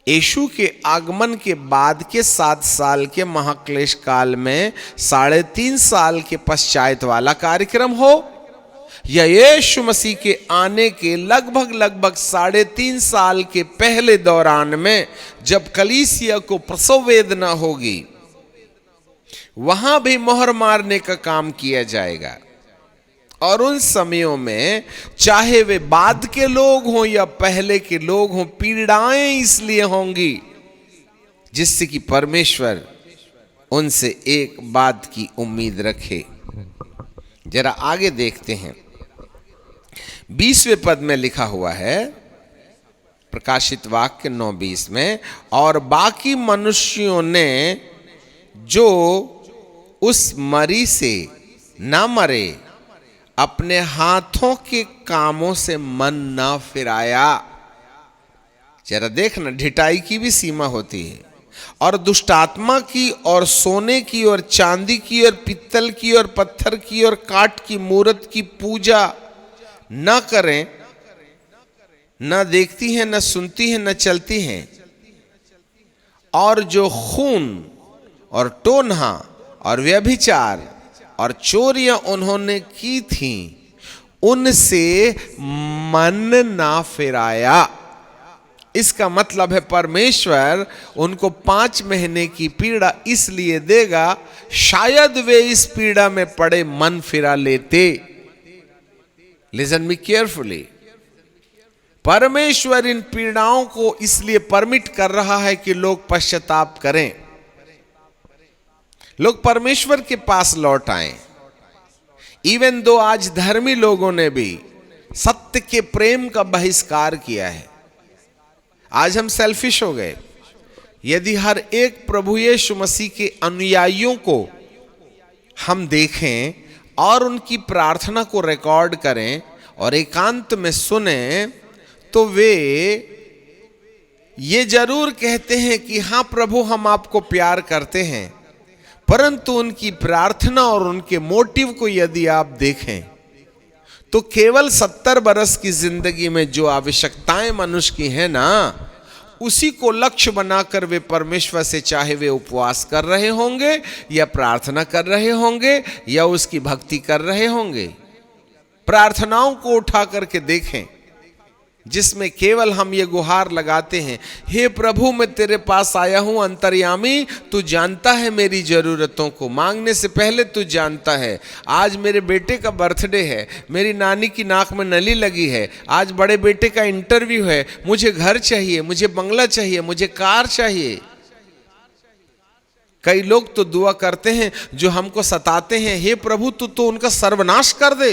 यीशु के आगमन के बाद के 7 साल के महाक्लेश काल में 3.5 साल के पश्चात वाला कार्यक्रम हो, या यीशु मसीह के आने के लगभग 3.5 साल के पहले दौरान में, जब कलीसिया को प्रसव वेदना होगी, वहां भी मोहर मारने का काम किया जाएगा। और उन समयों में चाहे वे बाद के लोग हों या पहले के लोग हों, पीड़ाएं इसलिए होंगी जिससे कि परमेश्वर उनसे एक बात की उम्मीद रखे। जरा आगे देखते हैं, 20वें पद में लिखा हुआ है, प्रकाशित वाक्य 9:20 में, और बाकी मनुष्यों ने जो उस मरी से न मरे, अपने हाथों के कामों से मन न फिराया। जरा देखना, ढिठाई की भी सीमा होती है। और दुष्टात्मा की और सोने की और चांदी की और पित्तल की और पत्थर की और काठ की मूरत की पूजा न करें, न देखती हैं, न सुनती हैं, न चलती हैं। और जो खून और टोन्हा और व्यभिचार और चोरियां उन्होंने की थीं, उनसे मन ना फिराया। इसका मतलब है परमेश्वर उनको 5 महीने की पीड़ा इसलिए देगा, शायद वे इस पीड़ा में पड़े मन फिरा लेते। लिसन मी केयरफुली, परमेश्वर इन पीड़ाओं को इसलिए परमिट कर रहा है कि लोग पश्चाताप करें, लोग परमेश्वर के पास लौट आएं। इवन दो आज धर्मी लोगों ने भी सत्य के प्रेम का बहिष्कार किया है। आज हम सेल्फिश हो गए। यदि हर एक प्रभु यीशु मसीह के अनुयायियों को हम देखें और उनकी प्रार्थना को रिकॉर्ड करें और एकांत में सुने, तो वे ये जरूर कहते हैं कि हाँ प्रभु, हम आपको प्यार करते हैं, परंतु उनकी प्रार्थना और उनके मोटिव को यदि आप देखें तो केवल 70 बरस की जिंदगी में जो आवश्यकताएं मनुष्य की हैं ना, उसी को लक्ष्य बनाकर वे परमेश्वर से, चाहे वे उपवास कर रहे होंगे या प्रार्थना कर रहे होंगे या उसकी भक्ति कर रहे होंगे, प्रार्थनाओं को उठा करके देखें जिसमें केवल हम ये गुहार लगाते हैं, हे प्रभु मैं तेरे पास आया हूं अंतर्यामी, तू जानता है मेरी जरूरतों को, मांगने से पहले तू जानता है। आज मेरे बेटे का बर्थडे है, मेरी नानी की नाक में नली लगी है, आज बड़े बेटे का इंटरव्यू है, मुझे घर चाहिए, मुझे बंगला चाहिए, मुझे कार चाहिए। कई लोग तो दुआ करते हैं जो हमको सताते हैं, हे प्रभु तू तो उनका सर्वनाश कर दे।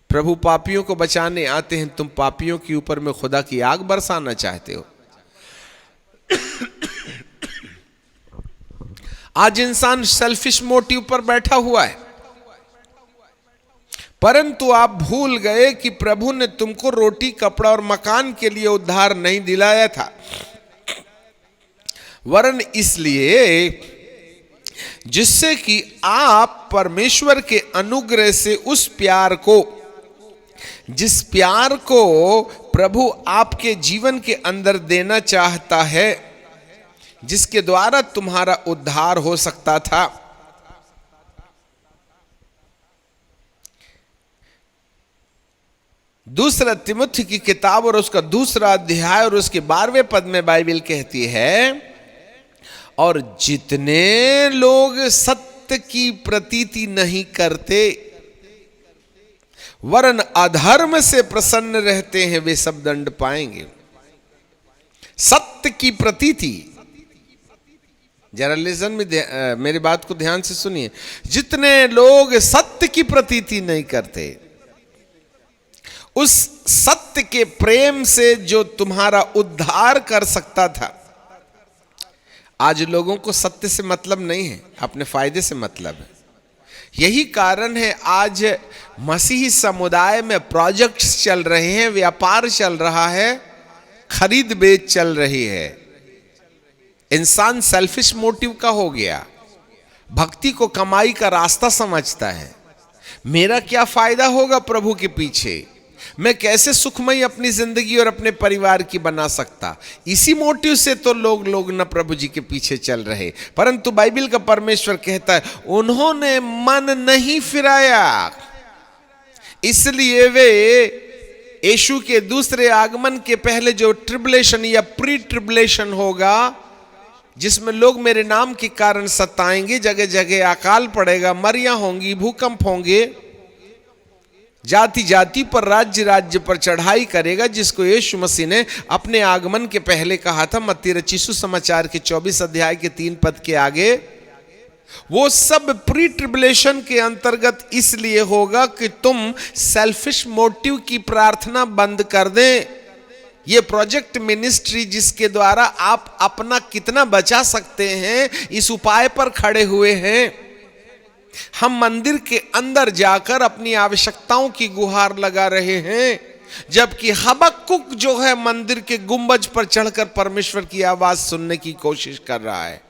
प्रभु पापियों को बचाने आते हैं, तुम पापियों के ऊपर में खुदा की आग बरसाना चाहते हो। आज इंसान सेल्फिश मोटिव पर बैठा हुआ है, परंतु आप भूल गए कि प्रभु ने तुमको रोटी, कपड़ा और मकान के लिए उद्धार नहीं दिलाया था, वरन इसलिए जिससे कि आप परमेश्वर के अनुग्रह से उस प्यार को, जिस प्यार को प्रभु आपके जीवन के अंदर देना चाहता है, जिसके द्वारा तुम्हारा उद्धार हो सकता था, दूसरा तिमुथी की किताब और उसका दूसरा अध्याय और उसके 12वें पद में बाइबल कहती है, और जितने लोग सत्य की प्रतीति नहीं करते वरन अधर्म से प्रसन्न रहते हैं, वे सब दंड पाएंगे। सत्य की प्रतीति, जरा लिसन में मेरी बात को ध्यान से सुनिए। जितने लोग सत्य की प्रतीति नहीं करते, उस सत्य के प्रेम से जो तुम्हारा उद्धार कर सकता था। आज लोगों को सत्य से मतलब नहीं है, अपने फायदे से मतलब है। यही कारण है आज मसीही समुदाय में प्रोजेक्ट्स चल रहे हैं, व्यापार चल रहा है, खरीद बेच चल रही है। इंसान सेल्फिश मोटिव का हो गया, भक्ति को कमाई का रास्ता समझता है। मेरा क्या फायदा होगा प्रभु के पीछे, मैं कैसे सुखमयी अपनी जिंदगी और अपने परिवार की बना सकता, इसी मोटिव से तो लोग न प्रभु जी के पीछे चल रहे। परंतु बाइबल का परमेश्वर कहता है उन्होंने मन नहीं फिराया, इसलिए वे यीशु के दूसरे आगमन के पहले जो ट्रिबुलेशन या प्री ट्रिबुलेशन होगा, जिसमें लोग मेरे नाम के कारण सताएंगे, जगह जगह अकाल पड़ेगा, मरियां होंगी, भूकंप होंगे, जाति जाति पर, राज्य राज्य पर चढ़ाई करेगा, जिसको यीशु मसीह ने अपने आगमन के पहले कहा था मत्ती रचित सुसमाचार के 24 अध्याय के 3 पद के आगे। वो सब प्री ट्रिबुलेशन के अंतर्गत इसलिए होगा कि तुम सेल्फिश मोटिव की प्रार्थना बंद कर दें। ये प्रोजेक्ट मिनिस्ट्री जिसके द्वारा आप अपना कितना बचा सकते हैं, इस उपाय पर खड़े हुए हैं। हम मंदिर के अंदर जाकर अपनी आवश्यकताओं की गुहार लगा रहे हैं, जबकि हबक्कुक जो है मंदिर के गुंबज पर चढ़कर परमेश्वर की आवाज सुनने की कोशिश कर रहा है।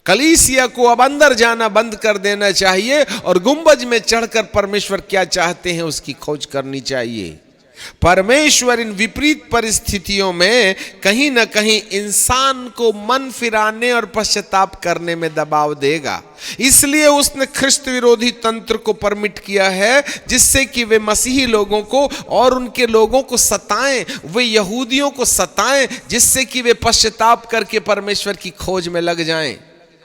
कलीसिया को अब अंदर जाना बंद कर देना चाहिए और गुंबज में चढ़कर परमेश्वर क्या चाहते हैं उसकी खोज करनी चाहिए। परमेश्वर इन विपरीत परिस्थितियों में कहीं ना कहीं इंसान को मन फिराने और पश्चाताप करने में दबाव देगा। इसलिए उसने ख्रिस्त विरोधी तंत्र को परमिट किया है, जिससे कि वे मसीही लोगों को और उनके लोगों को सताएं, वे यहूदियों को सताएं, जिससे कि वे पश्चाताप करके परमेश्वर की खोज में लग जाएं।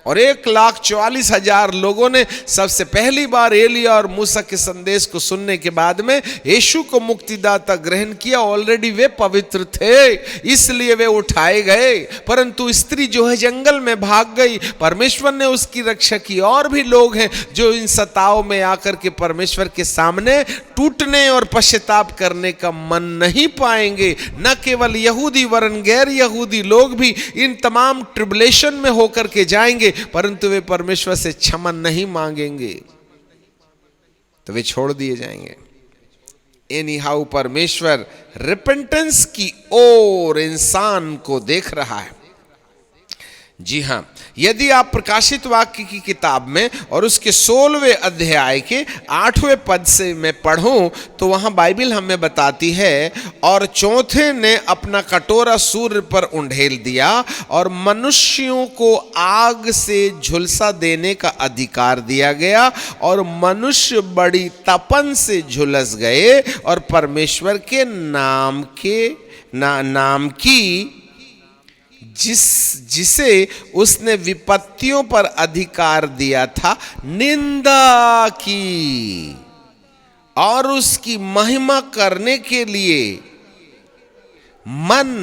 और 1,44,000 लोगों ने सबसे पहली बार एलिया और मूसा के संदेश को सुनने के बाद में यीशु को मुक्तिदाता ग्रहण किया। ऑलरेडी वे पवित्र थे, इसलिए वे उठाए गए। परंतु स्त्री जो है जंगल में भाग गई, परमेश्वर ने उसकी रक्षा की। और भी लोग हैं जो इन सताव में आकर के परमेश्वर के सामने टूटने और पश्चाताप करने का मन नहीं पाएंगे। न केवल यहूदी वरन गैर यहूदी लोग भी इन तमाम ट्रिबुलेशन में होकर के जाएंगे, परंतु वे परमेश्वर से क्षमा नहीं मांगेंगे तो वे छोड़ दिए जाएंगे। एनी हाउ परमेश्वर रिपेंटेंस की ओर इंसान को देख रहा है। जी हां, यदि आप प्रकाशित वाक्य की किताब में और उसके 16वें अध्याय के 8वें पद से मैं पढ़ूं तो वहां बाइबल हमें बताती है, और चौथे ने अपना कटोरा सूर्य पर उंडेल दिया और मनुष्यों को आग से झुलसा देने का अधिकार दिया गया, और मनुष्य बड़ी तपन से झुलस गए और परमेश्वर के नाम की जिसे उसने विपत्तियों पर अधिकार दिया था निंदा की, और उसकी महिमा करने के लिए मन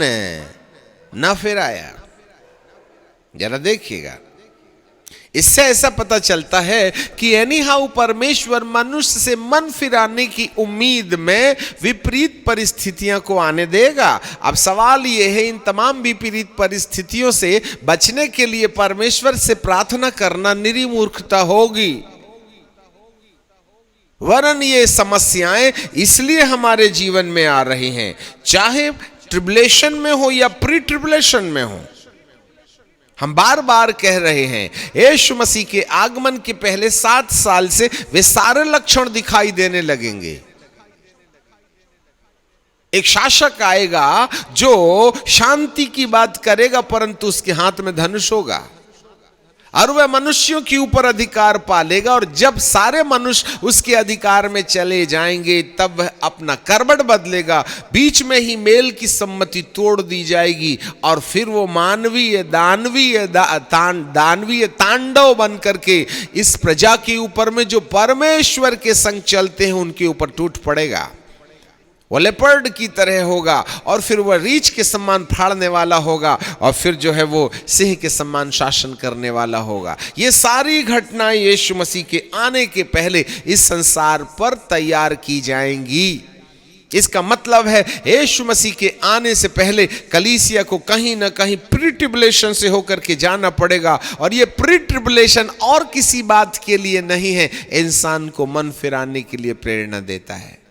न फिराया। जरा देखिएगा, इससे ऐसा पता चलता है कि एनी हाउ परमेश्वर मनुष्य से मन फिराने की उम्मीद में विपरीत परिस्थितियों को आने देगा। अब सवाल यह है, इन तमाम विपरीत परिस्थितियों से बचने के लिए परमेश्वर से प्रार्थना करना निरी मूर्खता होगी। वरन ये समस्याएं इसलिए हमारे जीवन में आ रही हैं, चाहे ट्रिबुलेशन में हो या प्री ट्रिबुलेशन में हो। हम बार बार कह रहे हैं, यीशु मसीह के आगमन के पहले 7 साल से वे सारे लक्षण दिखाई देने लगेंगे। एक शासक आएगा जो शांति की बात करेगा, परंतु उसके हाथ में धनुष होगा। और वह मनुष्यों के ऊपर अधिकार पालेगा। और जब सारे मनुष्य उसके अधिकार में चले जाएंगे तब वह अपना करवट बदलेगा, बीच में ही मेल की सम्मति तोड़ दी जाएगी और फिर वो दानवीय तांडव बन करके इस प्रजा के ऊपर में जो परमेश्वर के संग चलते हैं उनके ऊपर टूट पड़ेगा। वो लेपर्ड की तरह होगा और फिर वह रीछ के समान फाड़ने वाला होगा और फिर जो है वो सिंह के समान शासन करने वाला होगा। ये सारी घटनाएं यीशु मसीह के आने के पहले इस संसार पर तैयार की जाएंगी। इसका मतलब है यीशु मसीह के आने से पहले कलीसिया को कहीं ना कहीं प्री ट्रिबुलेशन से होकर के जाना पड़ेगा। और ये प्री ट्रिबुलेशन और किसी बात के लिए नहीं है, इंसान को मन फिराने के लिए प्रेरणा देता है।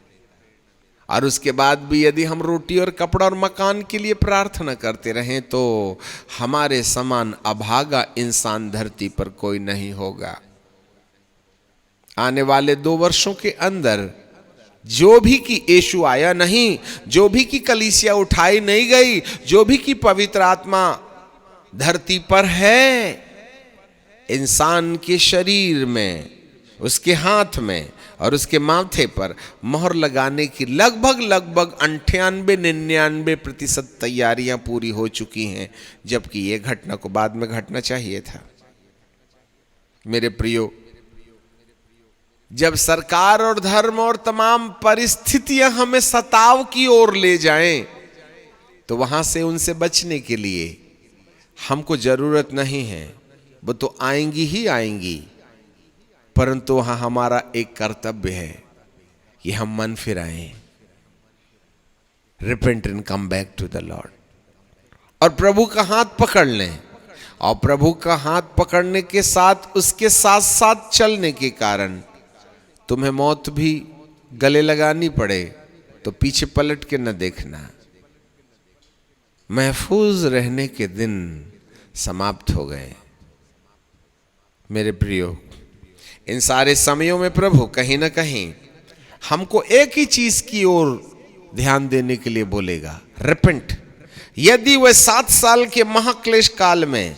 और उसके बाद भी यदि हम रोटी और कपड़ा और मकान के लिए प्रार्थना करते रहें तो हमारे समान अभागा इंसान धरती पर कोई नहीं होगा। आने वाले 2 वर्षों के अंदर जो भी कि यीशु आया नहीं, जो भी कि कलीसिया उठाई नहीं गई, जो भी कि पवित्र आत्मा धरती पर है, इंसान के शरीर में, उसके हाथ में और उसके माथे पर मोहर लगाने की लगभग 98-99% तैयारियां पूरी हो चुकी हैं, जबकि यह घटना को बाद में घटना चाहिए था। मेरे प्रियो, जब सरकार और धर्म और तमाम परिस्थितियां हमें सताव की ओर ले जाएं, तो वहां से उनसे बचने के लिए हमको जरूरत नहीं है, वो तो आएंगी ही आएंगी, परंतु वहां हमारा एक कर्तव्य है कि हम मन फिराएं, repent and come back to the lord, और प्रभु का हाथ पकड़ लें। और प्रभु का हाथ पकड़ने के साथ उसके साथ साथ चलने के कारण तुम्हें मौत भी गले लगानी पड़े तो पीछे पलट के न देखना। महफूज रहने के दिन समाप्त हो गए। मेरे प्रियो, इन सारे समयों में प्रभु कहीं ना कहीं हमको एक ही चीज की ओर ध्यान देने के लिए बोलेगा, रिपेंट। यदि वह 7 साल के महाक्लेश काल में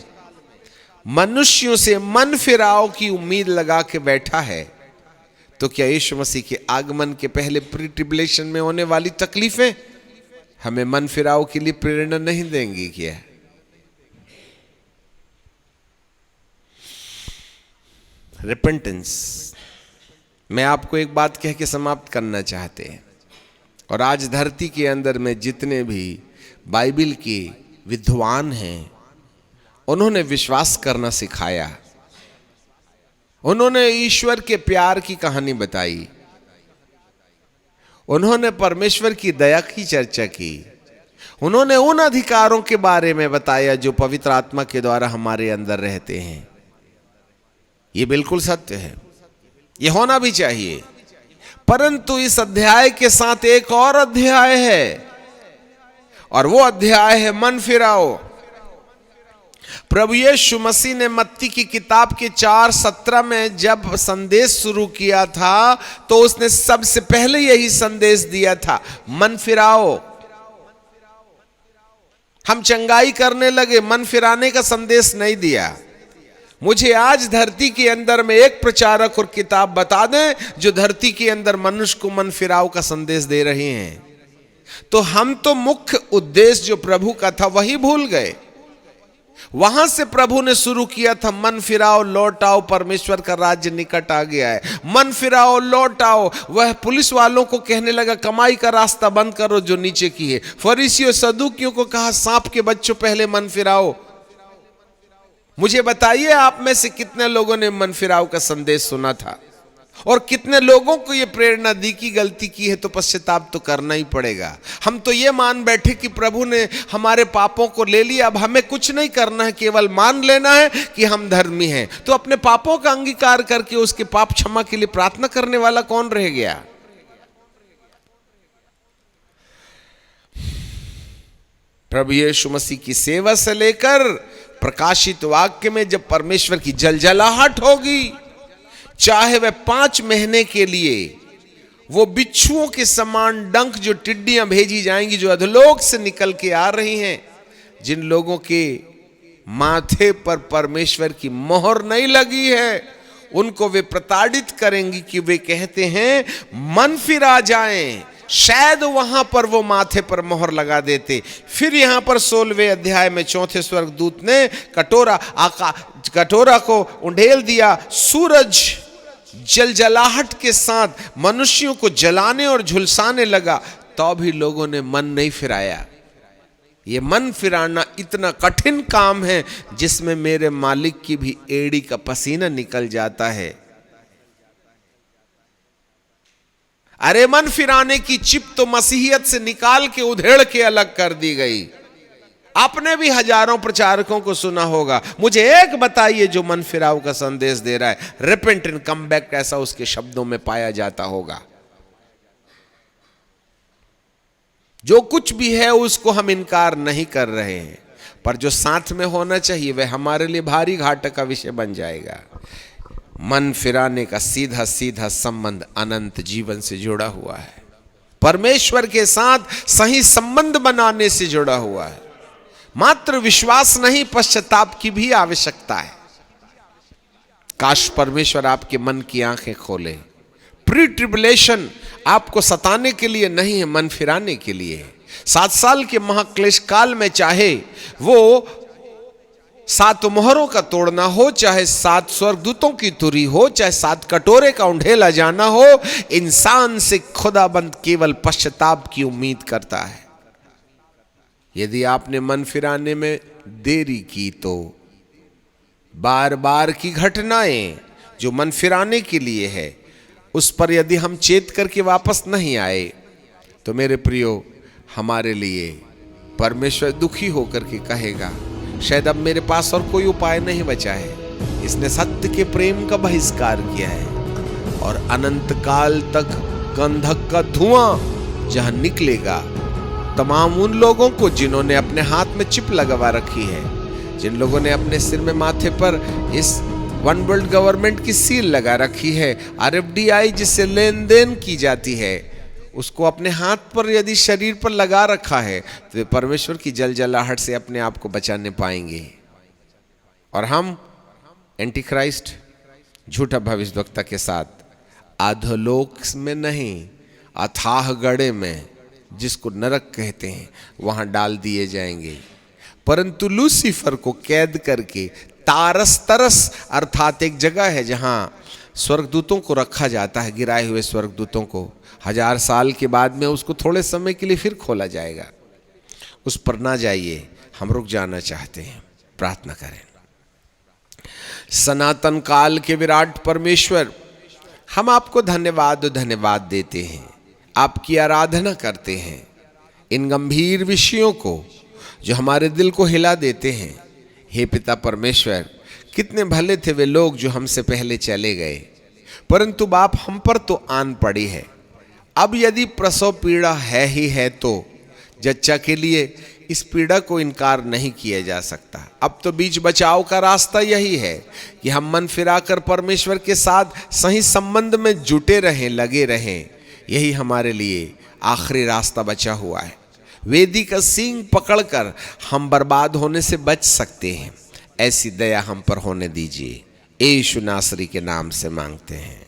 मनुष्यों से मन फिराव की उम्मीद लगा के बैठा है, तो क्या यीशु मसीह के आगमन के पहले प्री ट्रिबुलेशन में होने वाली तकलीफें हमें मन फिराव के लिए प्रेरणा नहीं देंगी क्या? रिपेंटेंस। मैं आपको एक बात कह के समाप्त करना चाहते हैं। और आज धरती के अंदर में जितने भी बाइबल के विद्वान हैं, उन्होंने विश्वास करना सिखाया, उन्होंने ईश्वर के प्यार की कहानी बताई, उन्होंने परमेश्वर की दया की चर्चा की, उन्होंने उन अधिकारों के बारे में बताया जो पवित्र आत्मा के द्वारा हमारे अंदर रहते हैं। ये बिल्कुल सत्य है, ये होना भी चाहिए। परंतु इस अध्याय के साथ एक और अध्याय है, और वो अध्याय है मन फिराओ। प्रभु यीशु मसीह ने मत्ती की किताब के 4:17 में जब संदेश शुरू किया था तो उसने सबसे पहले यही संदेश दिया था, मन फिराओ। हम चंगाई करने लगे, मन फिराने का संदेश नहीं दिया। मुझे आज धरती के अंदर में एक प्रचारक और किताब बता दें जो धरती के अंदर मनुष्य को मन फिराव का संदेश दे रहे हैं, तो हम तो मुख्य उद्देश्य जो प्रभु का था वही भूल गए। वहां से प्रभु ने शुरू किया था, मन फिराओ, लौट आओ, परमेश्वर का राज्य निकट आ गया है। मन फिराओ, लौट आओ। वह पुलिस वालों को कहने लगा, कमाई का रास्ता बंद करो जो नीचे की है। फरीसियों सदूकियों को कहा, सांप के बच्चों पहले मन फिराओ। मुझे बताइए, आप में से कितने लोगों ने मन फिराव का संदेश सुना था और कितने लोगों को यह प्रेरणा दी कि गलती की है तो पश्चाताप तो करना ही पड़ेगा। हम तो ये मान बैठे कि प्रभु ने हमारे पापों को ले लिया, अब हमें कुछ नहीं करना है, केवल मान लेना है कि हम धर्मी हैं। तो अपने पापों का अंगीकार करके उसके पाप क्षमा के लिए प्रार्थना करने वाला कौन रह गया? प्रभु यीशु मसीह की सेवा से लेकर प्रकाशित वाक्य में जब परमेश्वर की जलजलाहट होगी, चाहे वह 5 महीने के लिए वो बिच्छुओं के समान डंक जो टिड्डियां भेजी जाएंगी, जो अधोलोक से निकल के आ रही हैं, जिन लोगों के माथे पर परमेश्वर की मोहर नहीं लगी है, उनको वे प्रताड़ित करेंगी कि वे कहते हैं मन फिरा जाएं। शायद वहां पर वो माथे पर मोहर लगा देते। फिर यहां पर 16वें अध्याय में चौथे स्वर्गदूत ने कटोरा को उंडेल दिया। सूरज जलजलाहट के साथ मनुष्यों को जलाने और झुलसाने लगा, तो भी लोगों ने मन नहीं फिराया। ये मन फिराना इतना कठिन काम है जिसमें मेरे मालिक की भी एड़ी का पसीना निकल जाता है। अरे मन फिराने की चिप तो मसीहियत से निकाल के उधेड़ के अलग कर दी गई। आपने भी हजारों प्रचारकों को सुना होगा, मुझे एक बताइए जो मन फिराव का संदेश दे रहा है, रिपेंट एंड कम बैक, ऐसा उसके शब्दों में पाया जाता होगा। जो कुछ भी है उसको हम इनकार नहीं कर रहे हैं, पर जो साथ में होना चाहिए वह हमारे लिए भारी घाटे का विषय बन जाएगा। मन फिराने का सीधा सीधा संबंध अनंत जीवन से जुड़ा हुआ है, परमेश्वर के साथ सही संबंध बनाने से जुड़ा हुआ है। मात्र विश्वास नहीं, पश्चाताप की भी आवश्यकता है। काश परमेश्वर आपके मन की आंखें खोले। प्री ट्रिबुलेशन आपको सताने के लिए नहीं है, मन फिराने के लिए है। 7 साल के महाक्लेश काल में चाहे वो 7 मोहरों का तोड़ना हो, चाहे 7 स्वर्गदूतों की तुरी हो, चाहे 7 कटोरे का उंडेला जाना हो, इंसान से खुदाबंद केवल पश्चाताप की उम्मीद करता है। यदि आपने मन फिराने में देरी की तो बार बार की घटनाएं जो मन फिराने के लिए है, उस पर यदि हम चेत करके वापस नहीं आए तो मेरे प्रियो, हमारे लिए परमेश्वर दुखी होकर के कहेगा, शायद अब मेरे पास और कोई उपाय नहीं बचा है। इसने सत्य के प्रेम का बहिष्कार किया है और अनंत काल तक गंधक का धुआं जहां निकलेगा, तमाम उन लोगों को जिन्होंने अपने हाथ में चिप लगवा रखी है, जिन लोगों ने अपने सिर में माथे पर इस वन वर्ल्ड गवर्नमेंट की सील लगा रखी है, RFDI जिससे लेन देन की जाती है, उसको अपने हाथ पर यदि शरीर पर लगा रखा है, तो वे परमेश्वर की जलजलाहट से अपने आप को बचाने पाएंगे। और हम एंटी क्राइस्ट झूठा भविष्यवक्ता के साथ अधोलोक में नहीं, अथाह गड्ढे में, जिसको नरक कहते हैं, वहां डाल दिए जाएंगे। परंतु लूसीफर को कैद करके तारस तरस अर्थात एक जगह है जहां स्वर्गदूतों को रखा जाता है, गिराए हुए स्वर्गदूतों को 1000 साल के बाद में उसको थोड़े समय के लिए फिर खोला जाएगा। उस पर ना जाइए, हम रुक जाना चाहते हैं। प्रार्थना करें। सनातन काल के विराट परमेश्वर, हम आपको धन्यवाद देते हैं, आपकी आराधना करते हैं इन गंभीर विषयों को जो हमारे दिल को हिला देते हैं। हे पिता परमेश्वर, कितने भले थे वे लोग जो हमसे पहले चले गए, परंतु बाप हम पर तो आन पड़ी है। अब यदि प्रसव पीड़ा है ही है तो जच्चा के लिए इस पीड़ा को इनकार नहीं किया जा सकता। अब तो बीच बचाव का रास्ता यही है कि हम मन फिराकर परमेश्वर के साथ सही संबंध में जुटे रहें, लगे रहें। यही हमारे लिए आखिरी रास्ता बचा हुआ है। वेदी का सींग पकड़कर हम बर्बाद होने से बच सकते हैं। ऐसी दया हम पर होने दीजिए। यीशु नासरी के नाम से मांगते हैं।